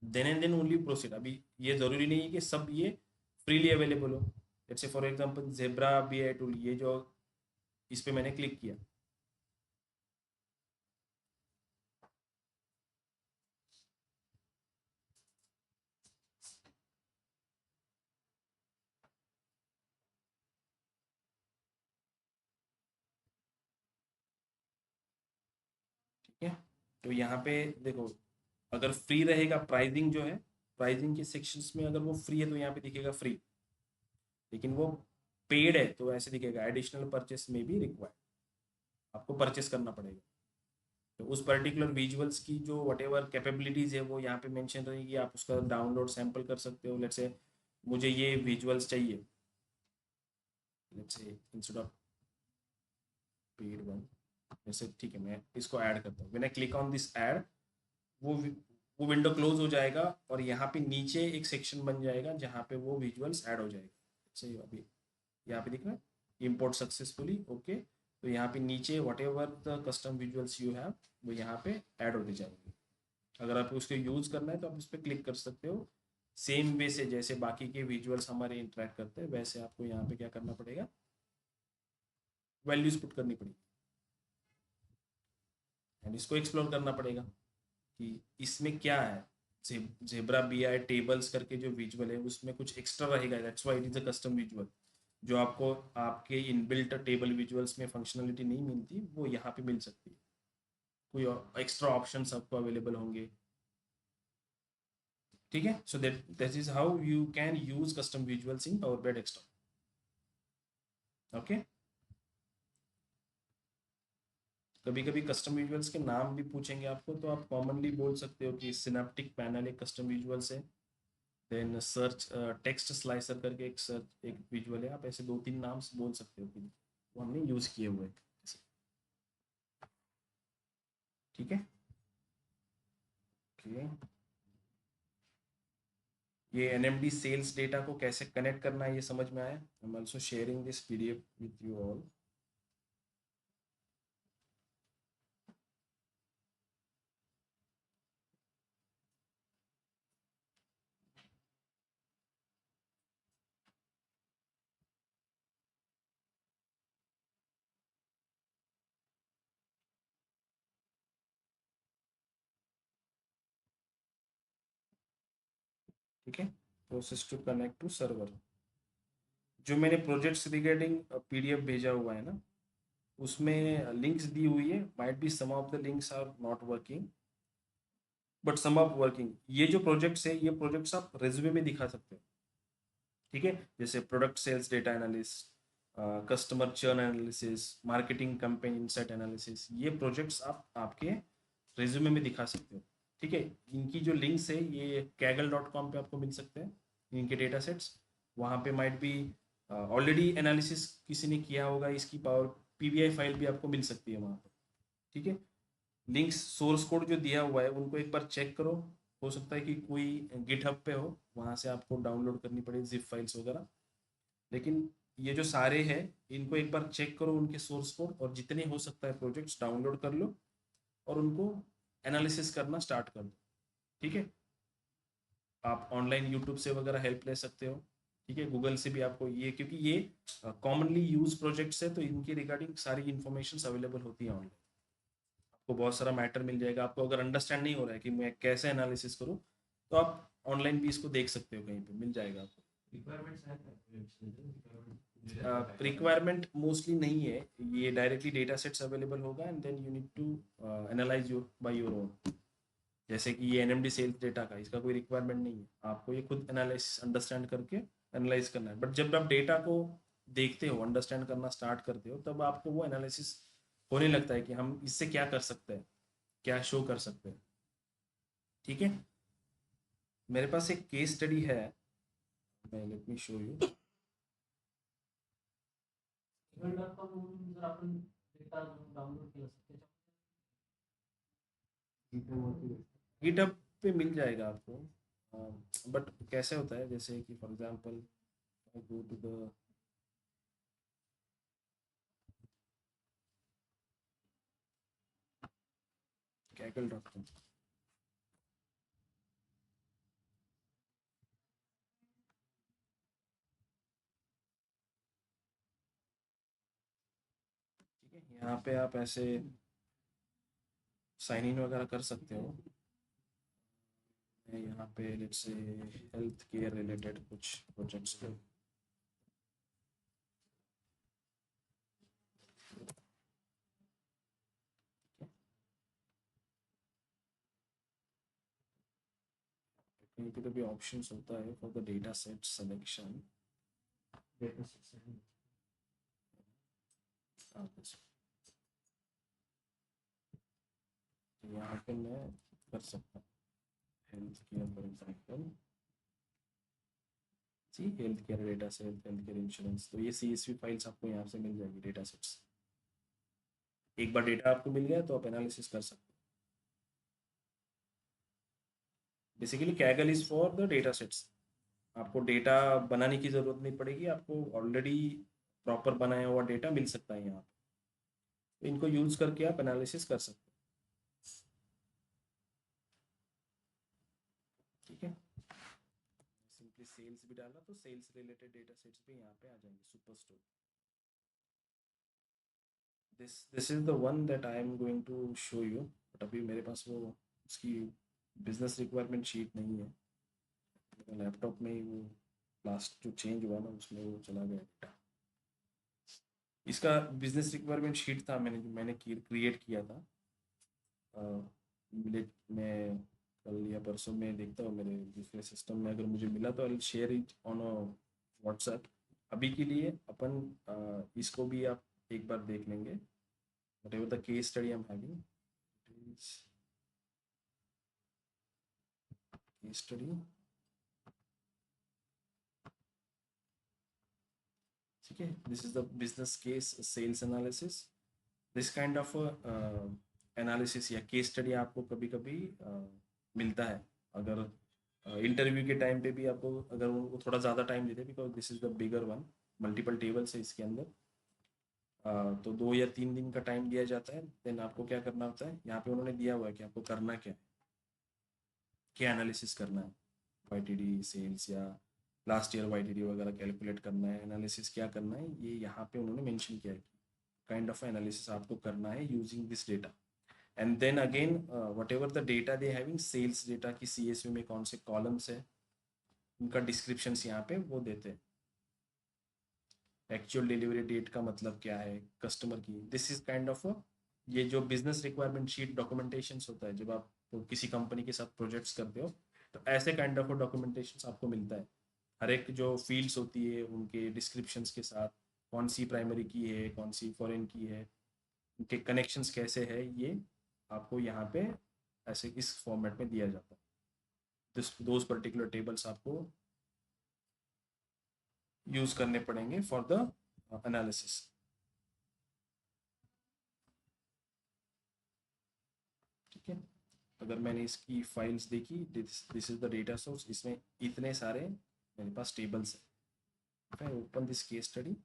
then and then only proceed. अभी ये जरूरी नहीं है कि सब ये फ्रीली अवेलेबल हो। जैसे for example Zebra B I tool, ये जो इस पे मैंने क्लिक किया, ठीक है। तो यहाँ पे देखो, अगर फ्री रहेगा प्राइसिंग जो है, प्राइसिंग के सेक्शंस में अगर वो फ्री है तो यहाँ पे दिखेगा फ्री, लेकिन वो पेड है तो ऐसे दिखेगा एडिशनल परचेस में भी रिक्वायर्ड, आपको परचेस करना पड़ेगा। तो उस पर्टिकुलर विजुअल्स की जो वट एवर कैपेबिलिटीज़ है वो यहाँ पे मेंशन रहेगी, आप उसका डाउनलोड सैंपल कर सकते हो। लेट्स से मुझे ये विजुअल्स चाहिए, let's say instead of paid one, जैसे ठीक है मैं इसको ऐड करता हूँ, when I click on this add, वो वो विंडो क्लोज हो जाएगा और यहाँ पे नीचे एक सेक्शन बन जाएगा जहाँ पे वो विजुअल्स ऐड हो जाएगा। सही, अभी यहाँ पे दिख रहा है इम्पोर्ट सक्सेसफुली, ओके। तो यहाँ पे नीचे what ever the custom visuals you have वो यहाँ पे ऐड होते जाएंगे। अगर आपको उसको यूज़ करना है तो आप उस पर क्लिक कर सकते हो। सेम वे से जैसे बाकी के विजुअल्स हमारे इंटरेक्ट करते हैं, वैसे आपको यहाँ पे क्या करना पड़ेगा, वैल्यूज पुट करनी पड़ेगी एंड इसको एक्सप्लोर करना पड़ेगा कि इसमें क्या है। जेब्रा बी आई टेबल्स करके जो विजुअल है उसमें कुछ एक्स्ट्रा रहेगा, that's why it is a custom visual. जो आपको आपके इनबिल्ट टेबल विजुअल्स में फंक्शनलिटी नहीं मिलती वो यहाँ पे मिल सकती है, कोई एक्स्ट्रा ऑप्शंस आपको अवेलेबल होंगे, ठीक है। So that is how you can use custom visuals in power BI desktop, okay. कभी कभी कस्टम विजुअल्स के नाम भी पूछेंगे आपको, तो आप कॉमनली बोल सकते हो कि सिनेप्टिक पैनल एक कस्टम विजुअल्स है, देन सर्च टेक्स्ट स्लाइसर करके एक विजुअल है, आप ऐसे दो तीन नाम बोल सकते हो कि वो हमने यूज किए हुए हैं, ठीक है, ओके। ये एनएमडी सेल्स डेटा को कैसे कनेक्ट करना है ये समझ में आया। I am also sharing this PDF with you all. ठीक है, process to connect to server. जो मैंने प्रोजेक्ट्स रिगार्डिंग पीडीएफ भेजा हुआ है ना, उसमें लिंक्स दी हुई है, might be some of the links are not working but some of working. ये जो प्रोजेक्ट्स है, ये प्रोजेक्ट्स आप रेज्यूमे में दिखा सकते हो, ठीक है, जैसे product sales data analyst, customer churn analysis, marketing campaign insight analysis, ये प्रोजेक्ट्स आप आपके रेज्यूमे में दिखा सकते हो, ठीक है। इनकी जो लिंक्स है ये kaggle.com पे आपको मिल सकते हैं, इनके डेटा सेट्स। वहाँ पे माइट बी ऑलरेडी एनालिसिस किसी ने किया होगा, इसकी पावर पीबीआई फाइल भी आपको मिल सकती है वहाँ पर, ठीक है। लिंक्स सोर्स कोड जो दिया हुआ है उनको एक बार चेक करो, हो सकता है कि कोई गिटहब पे हो, वहाँ से आपको डाउनलोड करनी पड़े जिप फाइल्स वगैरह। लेकिन ये जो सारे हैं इनको एक बार चेक करो, उनके सोर्स कोड, और जितने हो सकता है प्रोजेक्ट्स डाउनलोड कर लो और उनको एनालिसिस करना स्टार्ट कर दो, ठीक है। आप ऑनलाइन यूट्यूब से वगैरह हेल्प ले सकते हो, ठीक है, गूगल से भी आपको ये, क्योंकि ये कॉमनली यूज प्रोजेक्ट्स है तो इनकी रिगार्डिंग सारी इन्फॉर्मेशन अवेलेबल होती है ऑनलाइन। आपको बहुत सारा मैटर मिल जाएगा। आपको अगर अंडरस्टैंड नहीं हो रहा है कि मैं कैसे एनालिसिस करूँ, तो आप ऑनलाइन भी इसको देख सकते हो, कहीं पे मिल जाएगा आपको। रिक्वायरमेंट्स है रिक्वायरमेंट मोस्टली नहीं है, ये डायरेक्टली डेटा सेट्स अवेलेबल होगा and then you need to analyze your by your own. जैसे कि ये एनएमडी सेल्स डेटा का, इसका कोई रिक्वायरमेंट नहीं है, आपको ये खुद एनालाइज अंडरस्टैंड करके एनालाइज करना है। बट जब आप डेटा को देखते हो, अंडरस्टैंड करना स्टार्ट करते हो, तब आपको वो एनालिसिस होने लगता है कि हम इससे क्या कर सकते हैं, क्या शो कर सकते हैं, ठीक है। मेरे पास एक केस स्टडी है, मैं लेट मी शो यू। जर आपण डेटा डाउनलोड केला असेल गिटहब पे मिल जाएगा आपको, बट कैसे होता है, जैसे कि for example go to the kaggle.com, ठीक है। यहाँ पे आप ऐसे साइन इन वगैरह कर सकते हो। मैं यहाँ पे let's say health care related कुछ प्रोजेक्ट्स पे कहीं पे तो भी ऑप्शंस होता है for the data set selection. Data section यहाँ पे मैं कर सकता हूँ हेल्थ केयर फॉर एग्जाम्पल, जी health care data set, health care insurance, तो ये CSV फाइल्स आपको यहाँ से मिल जाएगी, डेटा सेट्स। एक बार डेटा आपको मिल गया तो आप एनालिसिस कर सकते हो। Basically Kaggle is for the data sets, आपको डेटा बनाने की ज़रूरत नहीं पड़ेगी, आपको ऑलरेडी प्रॉपर बनाया हुआ डेटा मिल सकता है यहाँ पे, तो इनको यूज़ करके आप एनालिसिस कर सकते हो, ठीक है। सिंपली सेल्स भी डाला तो सेल्स रिलेटेड डेटा सेट्स भी यहाँ पे आ जाएंगे, super store. This is the one that I am going to show you, but अभी मेरे पास वो उसकी बिजनेस रिक्वायरमेंट शीट नहीं है, लैपटॉप में ही वो लास्ट जो चेंज हुआ ना उसमें वो चला गया डेटा। इसका बिजनेस रिक्वायरमेंट शीट था, मैंने क्रिएट किया था। मैं कल या परसों में देखता हूँ मेरे दूसरे सिस्टम में, अगर मुझे मिला तो I share it on WhatsApp. अभी के लिए अपन इसको भी आप एक बार देख लेंगे, whatever the case study I'm having, it is case study, ठीक है। This is the business case sales analysis. This kind of analysis या केस स्टडी आपको कभी कभी मिलता है, अगर इंटरव्यू के टाइम पे भी आपको, अगर वो थोड़ा ज़्यादा टाइम देते हैं, because this is the bigger one, multiple tables है इसके अंदर, तो 2 या 3 दिन का टाइम दिया जाता है। देन आपको क्या करना होता है, यहाँ पे उन्होंने दिया हुआ है कि आपको करना क्या है, क्या एनालिसिस करना है, YTD सेल्स या लास्ट ईयर YTD वगैरह कैलकुलेट करना है, एनालिसिस क्या करना है, ये यहाँ पे उन्होंने मेंशन किया है कि काइंड ऑफ एनालिसिस आपको करना है using this data. And then again whatever the data they having, sales data की CSV में कौन से कॉलम्स है, उनका डिस्क्रिप्शंस यहाँ पे वो देते हैं। एक्चुअल डिलीवरी डेट का मतलब क्या है कस्टमर की, दिस इज काइंड ऑफ ये जो बिजनेस रिक्वायरमेंट शीट डॉक्यूमेंटेशंस होता है जब आप किसी कंपनी के साथ प्रोजेक्ट्स करते हो, तो ऐसे काइंड ऑफ डॉक्यूमेंटेशंस आपको मिलता है। हर एक जो फील्ड्स होती है उनके डिस्क्रिप्शंस के साथ, कौन सी प्राइमरी की है, कौन सी फॉरेन की है, उनके कनेक्शंस कैसे है, ये आपको यहाँ पे ऐसे इस फॉर्मेट में दिया जाता है। दोज पर्टिकुलर टेबल्स आपको यूज करने पड़ेंगे फॉर द एनालिसिस। ठीक है, अगर मैंने इसकी फाइल्स देखी, this is the data source, इसमें इतने सारे मेरे पास टेबल्स है। ओपन दिस केस स्टडी,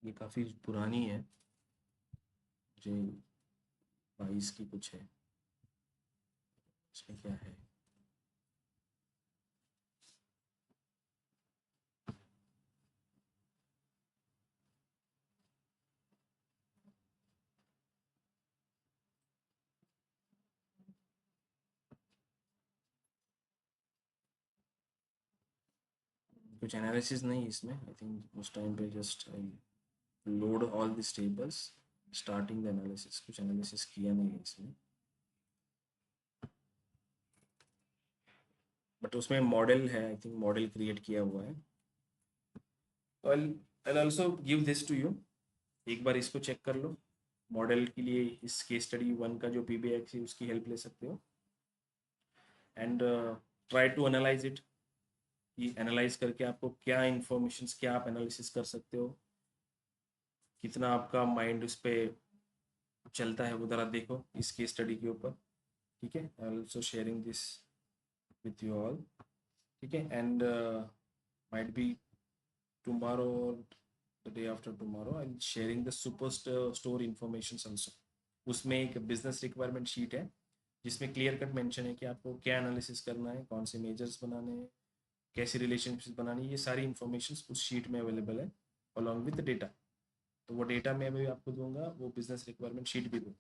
ये काफ़ी पुरानी है, मुझे 22 की कुछ है। इसमें क्या है, कुछ एनालिसिस नहीं इसमें। आई थिंक उस टाइम पे just I load all this tables starting the analysis, कुछ एनालिसिस किया नहीं है इसमें। बट उसमें मॉडल है, आई थिंक मॉडल क्रिएट किया हुआ है। तो I also give this to you, एक बार इसको चेक कर लो। मॉडल के लिए इस केस स्टडी 1 का जो पीबीएक्स है उसकी हेल्प ले सकते हो, and try to analyze it. कि एनालाइज करके आपको क्या इंफॉर्मेशन, क्या आप एनालिसिस कर सकते हो, कितना आपका माइंड उस पर चलता है, वो ज़रा देखो इस केस स्टडी के ऊपर। ठीक है, I also sharing this with you all. ठीक है, and might be tomorrow or the day after tomorrow I'll sharing the super store information also। उसमें एक बिजनेस रिक्वायरमेंट शीट है जिसमें क्लियर कट मेंशन है कि आपको क्या एनालिसिस करना है, कौन से मेजर्स बनाने हैं, कैसी रिलेशनशिप बनानी है, ये सारी इंफॉर्मेशन उस शीट में अवेलेबल है अलॉन्ग विद डेटा। तो वो डेटा मैं भी आपको दूंगा, वो बिजनेस रिक्वायरमेंट शीट भी दूंगा।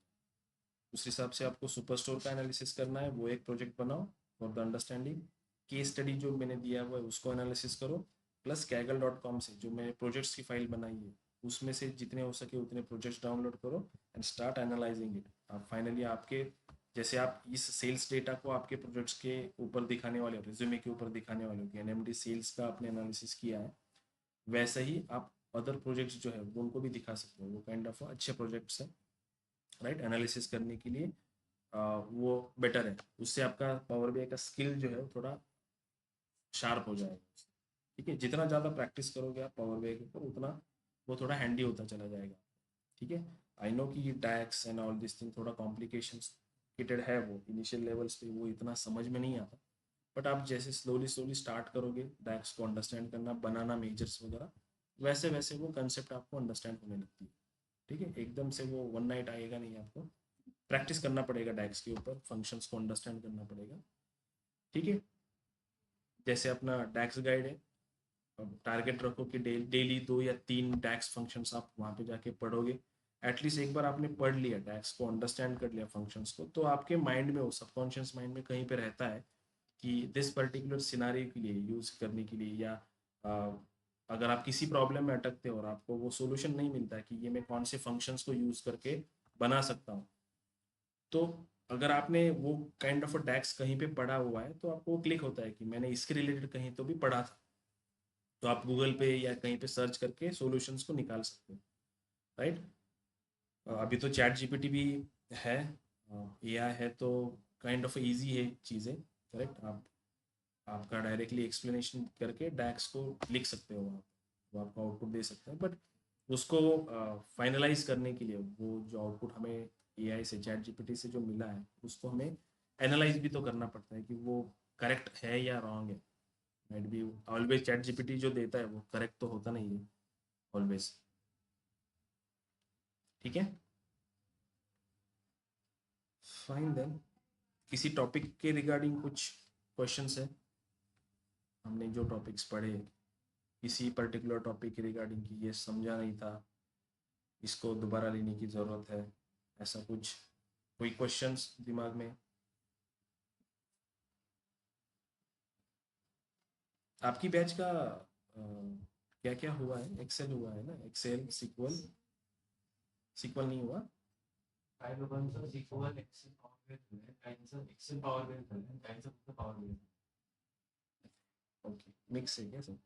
उस हिसाब से आपको सुपर स्टोर का एनालिसिस करना है, वो एक प्रोजेक्ट बनाओ for the understanding. Case study जो मैंने दिया हुआ है उसको एनालिसिस करो, प्लस kaggle.com से जो मैंने प्रोजेक्ट्स की फाइल बनाई है उसमें से जितने हो सके उतने प्रोजेक्ट्स डाउनलोड करो एंड स्टार्ट एनालाइजिंग इट। आप फाइनली आपके जैसे आप इस सेल्स डेटा को आपके प्रोजेक्ट्स के ऊपर दिखाने वाले हो, रिज्यूमे के ऊपर दिखाने वाले हो कि एनएमडी सेल्स का आपने एनालिसिस किया है, वैसे ही आप अदर प्रोजेक्ट्स जो है वो उनको भी दिखा सकते हो। वो काइंड ऑफ अच्छे प्रोजेक्ट्स हैं, राइट, एनालिसिस करने के लिए वो बेटर है। उससे आपका पावर बीआई का स्किल जो है वो थोड़ा शार्प हो जाएगा। ठीक है, जितना ज़्यादा प्रैक्टिस करोगे आप पावर बीआई के ऊपर उतना वो थोड़ा हैंडी होता चला जाएगा। ठीक है, आई नो कि डैक्स एंड ऑल दिस थिंग थोड़ा कॉम्प्लिकेटेड है, वो इनिशियल लेवल्स पे वो इतना समझ में नहीं आता। बट आप जैसे स्लोली स्लोली स्टार्ट करोगे डैक्स को अंडरस्टैंड करना, बनाना मेजर्स वगैरह, वैसे वैसे वो कंसेप्ट आपको अंडरस्टैंड होने लगती है। ठीक है, एकदम से वो वन नाइट आएगा नहीं, आपको प्रैक्टिस करना पड़ेगा डैक्स के ऊपर, फंक्शंस को अंडरस्टैंड करना पड़ेगा। ठीक है, जैसे अपना डैक्स गाइड है, अब टारगेट रखो कि डेली 2 या 3 डैक्स फंक्शंस आप वहाँ पे जाके पढ़ोगे। एटलीस्ट एक बार आपने पढ़ लिया डैक्स को, अंडरस्टैंड कर लिया फंक्शंस को, तो आपके माइंड में वो सबकॉन्शियस माइंड में कहीं पे रहता है कि दिस पर्टिकुलर सिनारियो के लिए यूज़ करने के लिए, या अगर आप किसी प्रॉब्लम में अटकते हो और आपको वो सोल्यूशन नहीं मिलता है कि ये मैं कौन से फंक्शंस को यूज़ करके बना सकता हूँ, तो अगर आपने वो काइंड ऑफ अ डैक्स कहीं पे पढ़ा हुआ है तो आपको क्लिक होता है कि मैंने इसके रिलेटेड कहीं तो भी पढ़ा था, तो आप गूगल पे या कहीं पे सर्च करके सॉल्यूशंस को निकाल सकते हो, राइट। अभी तो चैट जीपीटी भी है, एआई है, तो काइंड ऑफ इजी है चीज़ें, करेक्ट। आप आपका डायरेक्टली एक्सप्लेनेशन करके डैक्स को लिख सकते हो वहाँ, वो आपको आउटपुट दे सकते हैं। बट उसको फाइनलाइज करने के लिए वो जो आउटपुट हमें एआई से, चैट जीपीटी से जो मिला है, उसको हमें एनालाइज भी तो करना पड़ता है कि वो करेक्ट है या रॉन्ग है। Might be always chat GPT जो देता है वो करेक्ट तो होता नहीं है ऑलवेज। ठीक है, फाइन देन। किसी टॉपिक के रिगार्डिंग कुछ क्वेश्चंस है? हमने जो टॉपिक्स पढ़े, किसी पर्टिकुलर टॉपिक के रिगार्डिंग कि ये समझा नहीं था, इसको दोबारा लेने की ज़रूरत है, ऐसा कुछ कोई क्वेश्चंस दिमाग में? आपकी बैच का क्या क्या हुआ है? एक्सेल हुआ है ना? एक्सेल, सिक्वल, सिक्वल नहीं हुआ? काही लोकांचं SQL, एक्सेल, पॉवर BI झालंय, काहींचं एक्सेल, पॉवर BI झालंय, काहींचं फक्त पॉवर BI. ओके, मिक्स है क्या सब?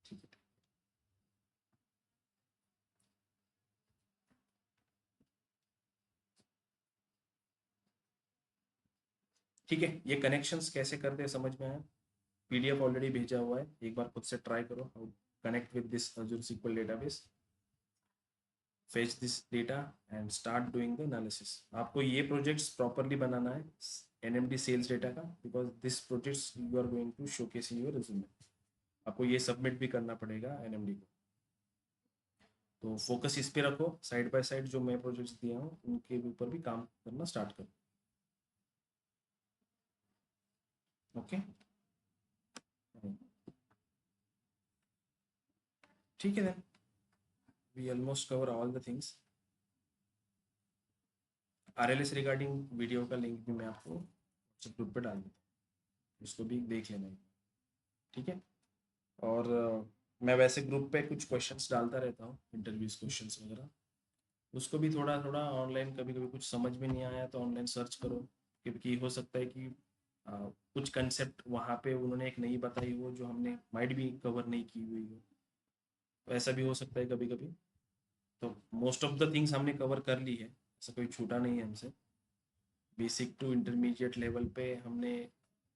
ठीक है। ठीक है, ये कनेक्शंस कैसे करते हैं समझ में आया? पीडीएफ ऑलरेडी भेजा हुआ है, एक बार खुद से ट्राई करो how connect with this Azure SQL database, fetch this data and start doing the analysis. आपको ये प्रोजेक्ट्स प्रॉपरली बनाना है NMD सेल्स डेटा का, because this projects you are going to showcase in your resume. आपको ये submit भी करना पड़ेगा NMD को, तो फोकस इस पे रखो। साइड बाय साइड जो मैं प्रोजेक्ट्स दिया हूँ उनके ऊपर भी काम करना स्टार्ट करो। ओके, ठीक है then, we almost cover all the things. RLS regarding video का लिंक भी मैं आपको व्हाट्सएप ग्रुप पे डाल देता हूँ, उसको भी देख लेना है। ठीक है, और मैं वैसे ग्रुप पे कुछ क्वेश्चंस डालता रहता हूँ, इंटरव्यूज क्वेश्चंस वगैरह, उसको भी थोड़ा थोड़ा ऑनलाइन, कभी कभी कुछ समझ में नहीं आया तो ऑनलाइन सर्च करो, क्योंकि हो सकता है कि कुछ कंसेप्ट वहाँ पे उन्होंने एक नई बताई हो जो हमने माइट भी कवर नहीं की हुई हो, तो ऐसा भी हो सकता है कभी कभी। तो मोस्ट ऑफ द थिंग्स हमने कवर कर ली है, ऐसा कोई छूटा नहीं है हमसे। बेसिक टू इंटरमीडिएट लेवल पे हमने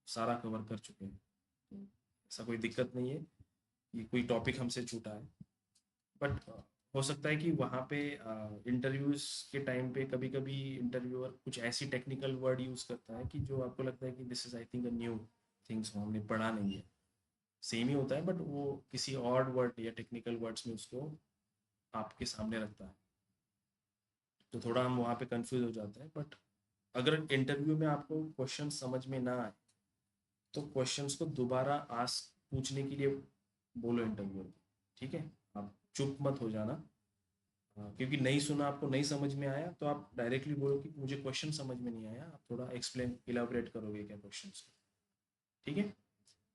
सारा कवर कर चुके हैं, तो ऐसा कोई दिक्कत नहीं है कि कोई टॉपिक हमसे छूटा है। बट हो सकता है कि वहाँ पे इंटरव्यूज के टाइम पे कभी कभी इंटरव्यूअर कुछ ऐसी टेक्निकल वर्ड यूज़ करता है कि जो आपको लगता है कि this is I think a new things, हमने पढ़ा नहीं है, सेम ही होता है बट वो किसी और वर्ड या टेक्निकल वर्ड्स में उसको आपके सामने रखता है, तो थोड़ा हम वहाँ पे कंफ्यूज हो जाते हैं। बट अगर इंटरव्यू में आपको क्वेश्चन समझ में ना आए तो क्वेश्चंस को दोबारा आस्क पूछने के लिए बोलो इंटरव्यूअर को। ठीक है, आप चुप मत हो जाना, क्योंकि नहीं सुना, आपको नहीं समझ में आया तो आप डायरेक्टली बोलो कि मुझे क्वेश्चन समझ में नहीं आया, आप थोड़ा एक्सप्लेन, इलाबरेट करोगे क्या क्वेश्चन को। ठीक है,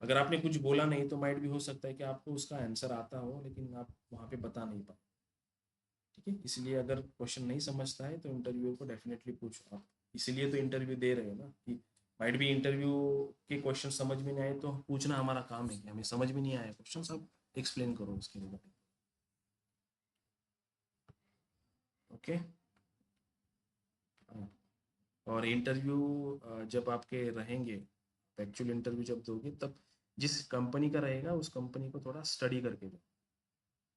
अगर आपने कुछ बोला नहीं तो माइट भी हो सकता है कि आपको उसका आंसर आता हो लेकिन आप वहाँ पे बता नहीं पाए। ठीक है, इसलिए अगर क्वेश्चन नहीं समझता है तो इंटरव्यू को डेफिनेटली पूछो आप, इसीलिए तो इंटरव्यू दे रहे हो ना, कि माइट भी इंटरव्यू के क्वेश्चन समझ में नहीं आए तो पूछना हमारा काम है कि हमें समझ में नहीं आया क्वेश्चन, आप एक्सप्लेन करो उसके रिगार्डिंग। ओके, और इंटरव्यू जब आपके रहेंगे, एक्चुअल इंटरव्यू जब दोगे तब जिस कंपनी का रहेगा उस कंपनी को थोड़ा स्टडी करके दो,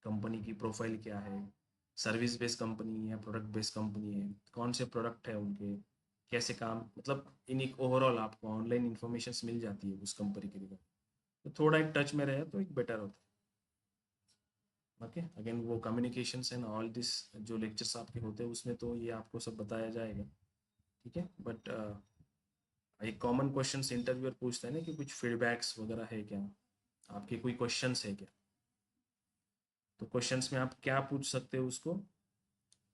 कंपनी की प्रोफाइल क्या है, सर्विस बेस्ड कंपनी है, प्रोडक्ट बेस्ड कंपनी है, कौन से प्रोडक्ट है उनके, कैसे काम, मतलब इन एक ओवरऑल आपको ऑनलाइन इन्फॉर्मेशन मिल जाती है उस कंपनी के लिए, तो थोड़ा एक टच में रहे तो एक बेटर होता है। ओके, अगेन वो कम्युनिकेशंस एंड ऑल दिस जो लेक्चर्स आपके होते हैं उसमें तो ये आपको सब बताया जाएगा। ठीक है, बट एक कॉमन क्वेश्चन इंटरव्यूअर पूछता है ना कि कुछ फीडबैक्स वगैरह है क्या, आपके कोई क्वेश्चंस है क्या, तो क्वेश्चंस में आप क्या पूछ सकते हो उसको,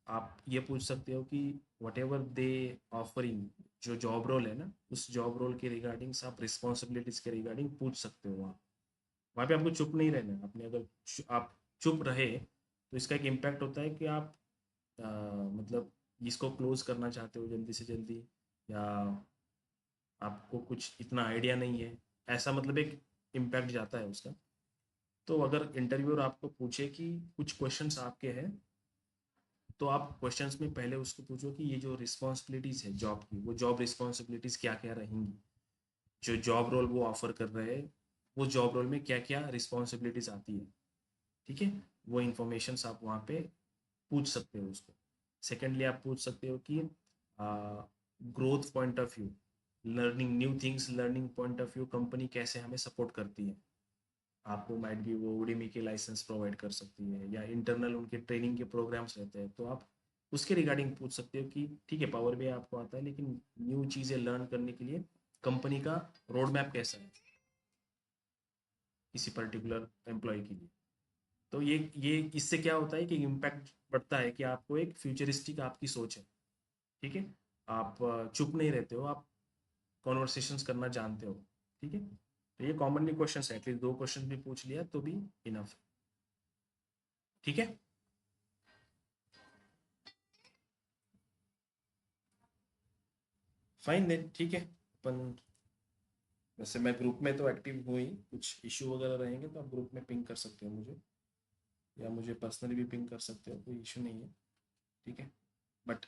आप ये पूछ सकते हो कि वट एवर दे ऑफरिंग, जो जॉब रोल है ना उस जॉब रोल के रिगार्डिंग आप रिस्पॉन्सिबिलिटीज के रिगार्डिंग पूछ सकते हो। वहाँ पे आपको चुप नहीं रहना है, आपने अगर आप चुप रहे तो इसका एक इम्पैक्ट होता है कि आप मतलब इसको क्लोज करना चाहते हो जल्दी से जल्दी, या आपको कुछ इतना आइडिया नहीं है, ऐसा मतलब एक इम्पैक्ट जाता है उसका। तो अगर इंटरव्यूअर आपको पूछे कि कुछ क्वेश्चंस आपके हैं तो आप क्वेश्चंस में पहले उसको पूछो कि ये जो रिस्पॉन्सिबिलिटीज़ है जॉब की, वो जॉब रिस्पॉन्सिबिलिटीज़ क्या क्या रहेंगी, जो जॉब रोल वो ऑफर कर रहे हैं, वो जॉब रोल में क्या क्या रिस्पॉन्सिबिलिटीज आती है, ठीक है, वो इंफॉर्मेशन आप वहाँ पे पूछ सकते हो उसको। सेकेंडली आप पूछ सकते हो कि growth point of view, learning new things, learning point of view company कैसे हमें सपोर्ट करती है। आपको माइट भी वो उडीमी के लाइसेंस प्रोवाइड कर सकती है, या इंटरनल उनके ट्रेनिंग के प्रोग्राम्स रहते हैं, तो आप उसके रिगार्डिंग पूछ सकते हो कि ठीक है पावर भी आपको आता है, लेकिन न्यू चीज़ें लर्न करने के लिए कंपनी का रोड मैप कैसा है किसी पर्टिकुलर एम्प्लॉय के लिए। तो ये इससे क्या होता है कि इम्पैक्ट बढ़ता है कि आपको एक फ्यूचरिस्टिक आपकी सोच है, ठीक है, आप चुप नहीं रहते हो, आप कॉन्वर्सेशंस करना जानते हो, ठीक है। तो ये कॉमनली क्वेश्चन है, एटलीस्ट 2 क्वेश्चन भी पूछ लिया तो भी इनफ, ठीक है। फाइन देन, ठीक है। अपन वैसे मैं ग्रुप में तो एक्टिव हुई, कुछ इशू वगैरह रहेंगे तो आप ग्रुप में पिंग कर सकते हो मुझे, या मुझे पर्सनली भी पिंग कर सकते हो, कोई इशू नहीं है, ठीक है। बट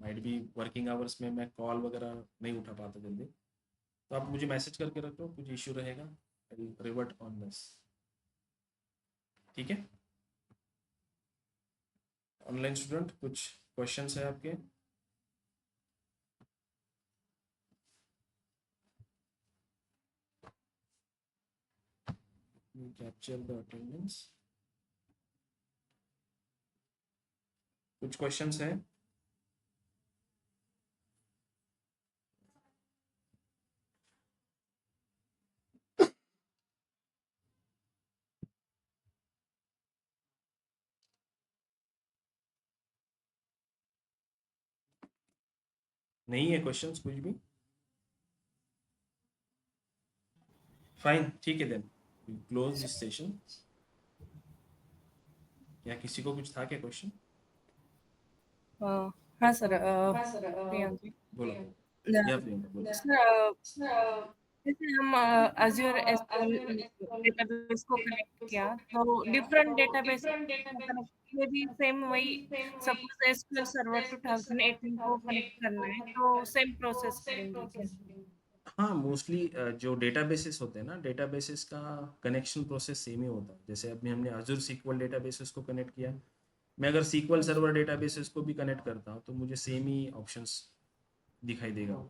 माइट भी वर्किंग आवर्स में मैं कॉल वगैरह नहीं उठा पाता जल्दी, तो आप मुझे मैसेज करके रखो, कुछ इशू रहेगा I will revert on this, ठीक है। ऑनलाइन स्टूडेंट कुछ क्वेश्चंस है आपके? कैप्चर द अटेंडेंस, कुछ क्वेश्चंस हैं? नहीं है क्वेश्चंस कुछ भी? फाइन, ठीक है देन क्लोज दिस सेशन। या किसी को कुछ था क्या क्वेश्चन? हाँ सर, प्रियंका। बोलो। या प्रियंका बोलो। सर, जैसे हम अज्योर एसक्यूएल डेटाबेस को कनेक्ट किया, तो डिफरेंट डेटाबेस को कनेक्ट, ये भी सेम वही, सपोज एसक्यूएल सर्वर 2018 को कनेक्ट करना है तो सेम प्रोसेस करेंगे क्या? हाँ, मोस्टली जो डेटाबेसेस होते हैं ना, डेटाबेसेस का कनेक्शन प्रोसेस सेम ही होता है। जैसे अभी हमने अजूर सीक्वल डेटाबेसेस को कनेक्ट किया, मैं अगर सीक्वल सर्वर डेटाबेसेस को भी कनेक्ट करता हूँ तो मुझे सेम ही ऑप्शंस दिखाई देगा,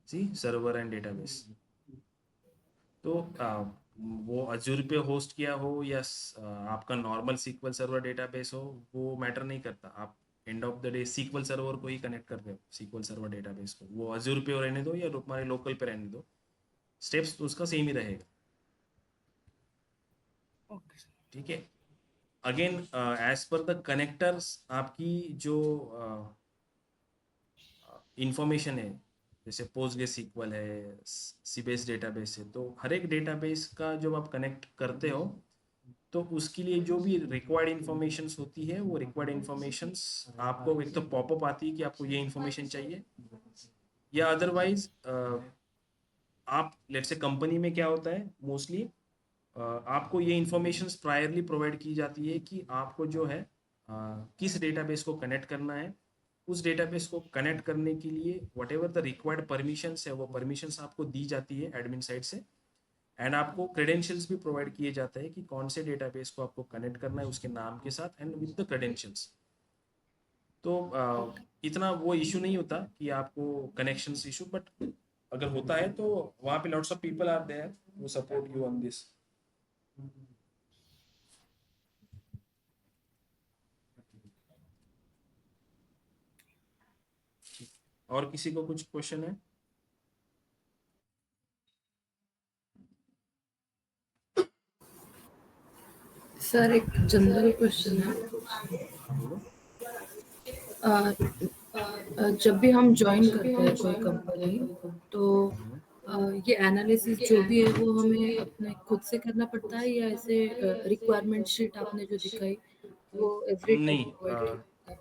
सी सर्वर एंड डेटाबेस। तो वो अजूर पे होस्ट किया हो या आपका नॉर्मल सीक्वल सर्वर डेटाबेस हो, वो मैटर नहीं करता। आप end of the day SQL server को ही कनेक्ट कर रहे हो, सीक्वल सर्वर डेटाबेस को, वो अजूर पे रहने दो या हमारे लोकल पे रहने दो, स्टेप्स तो उसका सेम ही रहेगा, ओके सर। ठीक है। Again as per the connectors, आपकी जो इंफॉर्मेशन है, जैसे पोस्टग्रेस सीक्वल है, सीबेस डेटाबेस है, तो हर एक डेटाबेस का जब आप कनेक्ट करते हो तो उसके लिए जो भी रिक्वायर्ड इन्फॉर्मेशंस होती है, वो रिक्वायर्ड इन्फॉर्मेशंस आपको एक तो पॉपअप आती है कि आपको ये इन्फॉर्मेशन चाहिए, या अदरवाइज आप लेट्स से कंपनी में क्या होता है मोस्टली, आपको ये इन्फॉर्मेशंस प्रायरली प्रोवाइड की जाती है कि आपको जो है किस डेटाबेस को कनेक्ट करना है। उस डेटाबेस को कनेक्ट करने के लिए what ever the required permissions है, वो परमिशंस आपको दी जाती है एडमिन साइड से, एंड आपको क्रेडेंशियल्स भी प्रोवाइड किए जाते हैं कि कौन से डेटाबेस को आपको कनेक्ट करना है उसके नाम के साथ एंड विद द क्रेडेंशियल्स। तो इतना वो इशू नहीं होता कि आपको कनेक्शंस इशू, बट अगर होता है तो वहाँ पे lots of people are there who support you on this. और किसी को कुछ क्वेश्चन है? सर एक जनरल क्वेश्चन है। बोलो। जब भी हम ज्वाइन करते हैं कोई कंपनी, तो ये एनालिसिस जो भी है वो हमें अपने खुद से करना पड़ता है, या ऐसे रिक्वायरमेंट शीट आपने जो दिखाई वो एवरी टाइम प्रोवाइड नहीं,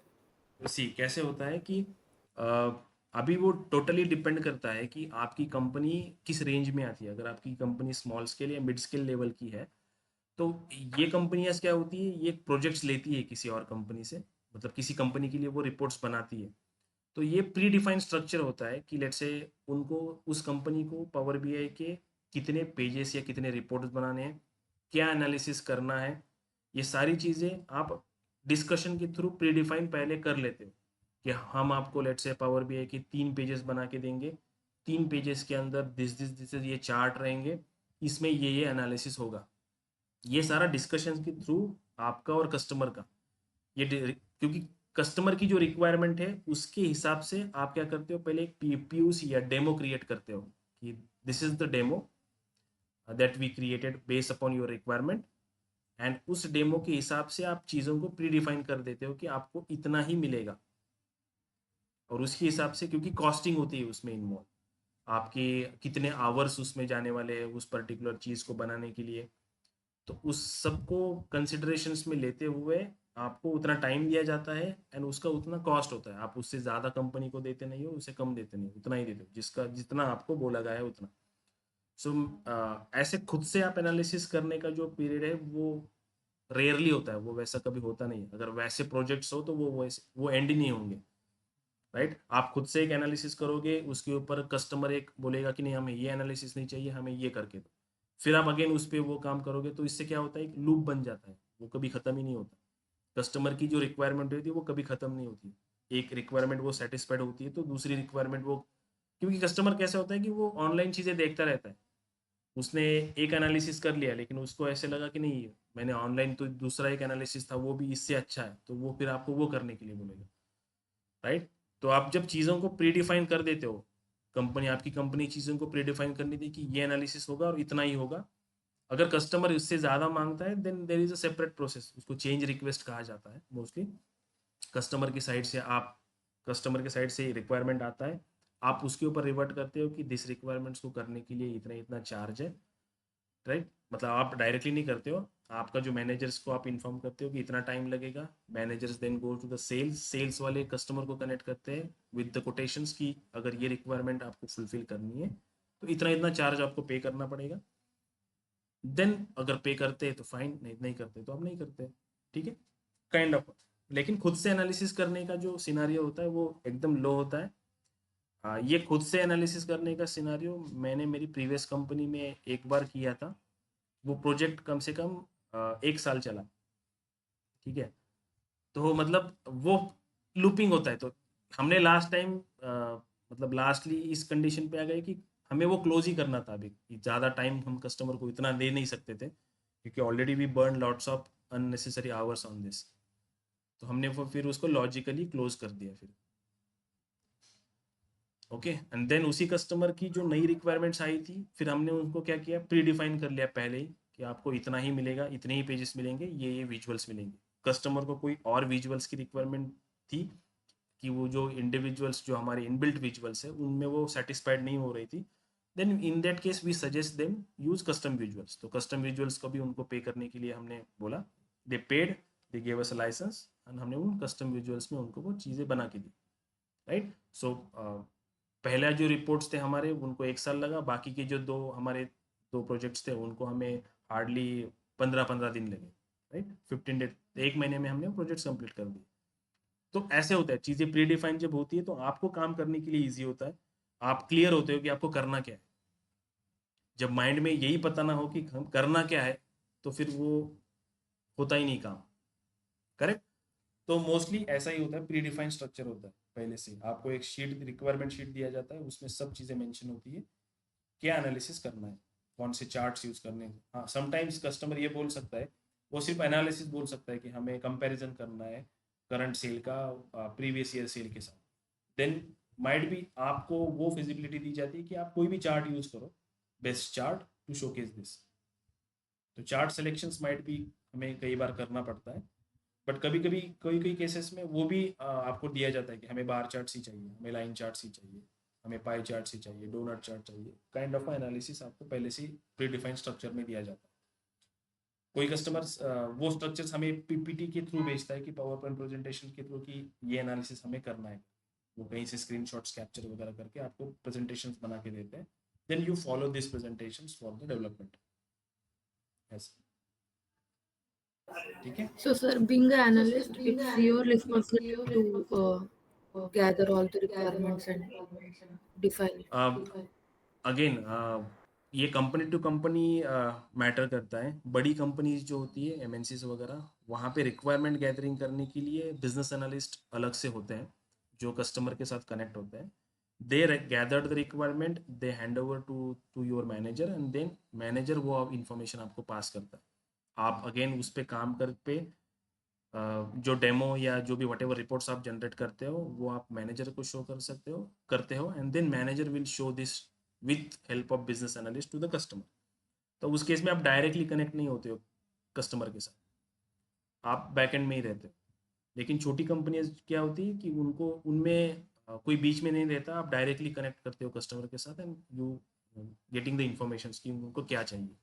की? सी कैसे होता है कि अ, अभी वो टोटली डिपेंड करता है कि आपकी कंपनी किस रेंज में आती है। अगर आपकी कंपनी स्मॉल स्केल या मिड स्केल लेवल की है, तो ये कंपनियां क्या होती है, ये प्रोजेक्ट्स लेती है किसी और कंपनी से, मतलब किसी कंपनी के लिए वो रिपोर्ट्स बनाती है। तो ये प्री डिफाइंड स्ट्रक्चर होता है कि लेट्स से उनको उस कंपनी को पावर बीआई के कितने पेजेस या कितने रिपोर्ट्स बनाने हैं, क्या एनालिसिस करना है, ये सारी चीज़ें आप डिस्कशन के थ्रू प्री डिफाइन पहले कर लेते हो कि हम आपको लेट्स से पावर बीआई के 3 पेजेस बना के देंगे, 3 पेजेस के अंदर दिस ये चार्ट रहेंगे, इसमें ये एनालिसिस होगा। ये सारा डिस्कशन के थ्रू आपका और कस्टमर का क्योंकि कस्टमर की जो रिक्वायरमेंट है उसके हिसाब से आप क्या करते हो, पहले एक पीयूसी या डेमो क्रिएट करते हो कि this is the demo that we created based upon your requirement, and उस डेमो के हिसाब से आप चीज़ों को प्री डिफाइन कर देते हो कि आपको इतना ही मिलेगा, और उसके हिसाब से क्योंकि कॉस्टिंग होती है उसमें इन्वॉल्व, आपके कितने आवर्स उसमें जाने वाले हैं उस पर्टिकुलर चीज़ को बनाने के लिए, तो उस सबको कंसिडरेशंस में लेते हुए आपको उतना टाइम दिया जाता है एंड उसका उतना कॉस्ट होता है। आप उससे ज़्यादा कंपनी को देते नहीं हो, उससे कम देते नहीं हो, उतना ही देते हो जिसका जितना आपको बोला गया है उतना। सो ऐसे खुद से आप एनालिसिस करने का जो पीरियड है वो रेयरली होता है, वो वैसा कभी होता नहीं है। अगर वैसे प्रोजेक्ट्स हो तो वो एंड ही नहीं होंगे, राइट। आप खुद से एक एनालिसिस करोगे, उसके ऊपर कस्टमर एक बोलेगा कि नहीं हमें ये एनालिसिस नहीं चाहिए, हमें ये करके दो, फिर आप अगेन उस पर वो काम करोगे, तो इससे क्या होता है, एक लूप बन जाता है, वो कभी ख़त्म ही नहीं होता। कस्टमर की जो रिक्वायरमेंट होती है वो कभी ख़त्म नहीं होती। एक रिक्वायरमेंट वो सेटिस्फाइड होती है तो दूसरी रिक्वायरमेंट वो, क्योंकि कस्टमर कैसे होता है कि वो ऑनलाइन चीज़ें देखता रहता है, उसने एक एनालिसिस कर लिया लेकिन उसको ऐसे लगा कि नहीं मैंने ऑनलाइन तो दूसरा एक एनालिसिस था वो भी इससे अच्छा है, तो वो फिर आपको वो करने के लिए बोलेगा, राइट। तो आप जब चीज़ों को प्री डिफाइन कर देते हो, आपकी कंपनी चीज़ों को प्री डिफाइन करनी थी कि ये एनालिसिस होगा और इतना ही होगा, अगर कस्टमर उससे ज़्यादा मांगता है then there is a separate process, उसको चेंज रिक्वेस्ट कहा जाता है मोस्टली। कस्टमर के साइड से रिक्वायरमेंट आता है, आप उसके ऊपर रिवर्ट करते हो कि दिस रिक्वायरमेंट्स को करने के लिए इतना इतना चार्ज है, राइट। मतलब आप डायरेक्टली नहीं करते हो, आपका जो मैनेजर्स को आप इन्फॉर्म करते हो कि इतना टाइम लगेगा, managers then go to the sales वाले कस्टमर को कनेक्ट करते हैं विद द कोटेशंस की अगर ये रिक्वायरमेंट आपको फुलफिल करनी है तो इतना इतना चार्ज आपको पे करना पड़ेगा। देन अगर पे करते हैं तो फाइन, नहीं करते तो आप नहीं करते, ठीक है, काइंड ऑफ। लेकिन खुद से एनालिसिस करने का जो सिनारियो होता है वो एकदम लो होता है। ये खुद से एनालिसिस करने का सिनारियो मैंने मेरी प्रीवियस कंपनी में एक बार किया था। वो प्रोजेक्ट कम से कम 1 साल चला, ठीक है। तो मतलब वो लूपिंग होता है, तो हमने लास्ट टाइम मतलब लास्टली इस कंडीशन पे आ गए कि हमें वो क्लोज ही करना था। अभी ज़्यादा टाइम हम कस्टमर को इतना दे नहीं सकते थे क्योंकि already we burn lots of unnecessary hours on this, तो हमने वो फिर उसको लॉजिकली क्लोज कर दिया फिर। ओके, एंड देन उसी कस्टमर की जो नई रिक्वायरमेंट्स आई थी फिर हमने उनको क्या किया, प्री डिफाइन कर लिया पहले ही कि आपको इतना ही मिलेगा, इतने ही पेजेस मिलेंगे, ये विजुअल्स मिलेंगे। कस्टमर को कोई और विजुअल्स की रिक्वायरमेंट थी कि वो जो इंडिविजुअल्स जो हमारे इनबिल्ट विजुअल्स है उनमें वो सेटिस्फाइड नहीं हो रही थी, then in that case we suggest them use custom visuals. तो कस्टम विजुअल्स को भी उनको पे करने के लिए हमने बोला, they paid, they gave us a license and हमने उन कस्टम विजुअल्स में उनको वो चीज़ें बना के दी, राइट। सो पहला जो रिपोर्ट्स थे हमारे उनको 1 साल लगा, बाकी के जो हमारे दो प्रोजेक्ट्स थे उनको हमें हार्डली 15-15 दिन लगे, राइट। 15 डेज, 1 महीने में हमने प्रोजेक्ट्स कंप्लीट कर दिए। तो ऐसे होता है, चीज़ें प्री डिफाइंड जब होती है तो आपको काम करने के लिए ईजी होता है, आप क्लियर होते हो कि आपको करना क्या है। जब माइंड में यही पता ना हो कि हम करना क्या है तो फिर वो होता ही नहीं काम, करेक्ट। तो मोस्टली ऐसा ही होता है, प्री डिफाइंड स्ट्रक्चर होता है, पहले से आपको एक शीट रिक्वायरमेंट शीट दिया जाता है, उसमें सब चीज़ें मेंशन होती है, क्या एनालिसिस करना है, कौन से चार्ट्स यूज करने हैं। हाँ, समटाइम्स कस्टमर ये बोल सकता है, वो सिर्फ एनालिसिस बोल सकता है कि हमें कंपैरिजन करना है करंट सेल का प्रीवियस ईयर सेल के साथ, देन माइट भी आपको वो फिजिबिलिटी दी जाती है कि आप कोई भी चार्ट यूज करो, best chart to showcase this. तो चार्ट सिलेक्शंस माइट भी हमें कई बार करना पड़ता है, बट कभी कभी कई केसेस में वो भी आपको दिया जाता है कि हमें बार चार्ट ही चाहिए, हमें लाइन चार्ट ही चाहिए, हमें पाई चार्ट ही चाहिए, डोनट चार्ट चाहिए, काइंड ऑफ एनालिसिस आपको पहले से प्री डिफाइंड स्ट्रक्चर में दिया जाता है। कोई कस्टमर्स वो स्ट्रक्चर्स हमें पीपीटी के थ्रू भेजता है कि पावर पॉइंट प्रेजेंटेशन के थ्रू कि ये एनालिसिस हमें करना है, वो कहीं से स्क्रीनशॉट्स कैप्चर वगैरह करके आपको प्रेजेंटेशंस बना के देते हैं, then you follow this presentations for the development, ऐसे, ठीक है। So, sir, being an analyst, it's your responsibility to gather all the requirements and define it. Again ये कंपनी टू कंपनी मैटर करता है। बड़ी कंपनीज जो होती है एमएनसीज वगैरह, वहाँ पे रिक्वायरमेंट गैदरिंग करने के लिए बिजनेस एनालिस्ट अलग से होते हैं जो कस्टमर के साथ कनेक्ट होते हैं। They gathered the requirement, they hand over to your manager and then manager वो इंफॉर्मेशन आपको पास करता है। आप अगेन उस पर काम कर पे जो डेमो या जो भी वट एवर रिपोर्ट्स आप जनरेट करते हो वो आप मैनेजर को शो करते हो and then manager will show this with help of business analyst to the customer. तो उस केस में आप डायरेक्टली कनेक्ट नहीं होते हो कस्टमर के साथ, आप बैकएंड में ही रहते हो। लेकिन छोटी कंपनियां क्या होती है कि उनको उनमें कोई बीच में नहीं रहता, आप डायरेक्टली कनेक्ट करते हो कस्टमर के साथ and you getting the information कि उनको क्या चाहिए।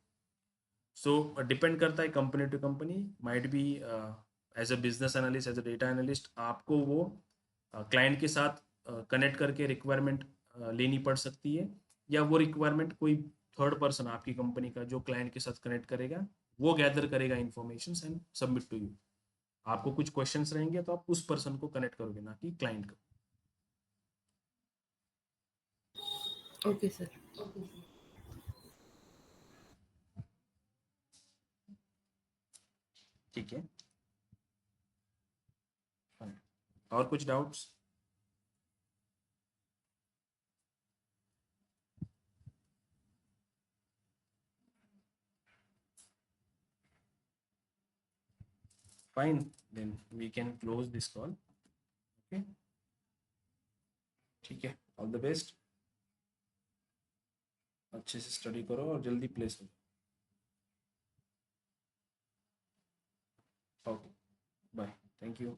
सो डिपेंड करता है company to company, might be as a business analyst, as a data analyst आपको वो क्लाइंट के साथ कनेक्ट करके रिक्वायरमेंट लेनी पड़ सकती है, या वो रिक्वायरमेंट कोई थर्ड पर्सन आपकी कंपनी का जो क्लाइंट के साथ कनेक्ट करेगा वो गैदर करेगा information and submit to you. आपको कुछ क्वेश्चंस रहेंगे तो आप उस पर्सन को कनेक्ट करोगे, ना कि क्लाइंट को। Okay sir. ठीक है, और कुछ doubts? Fine, then we can close this call. Okay, ठीक है, ऑल द बेस्ट, अच्छे से स्टडी करो और जल्दी प्लेस हो। Okay, bye, thank you.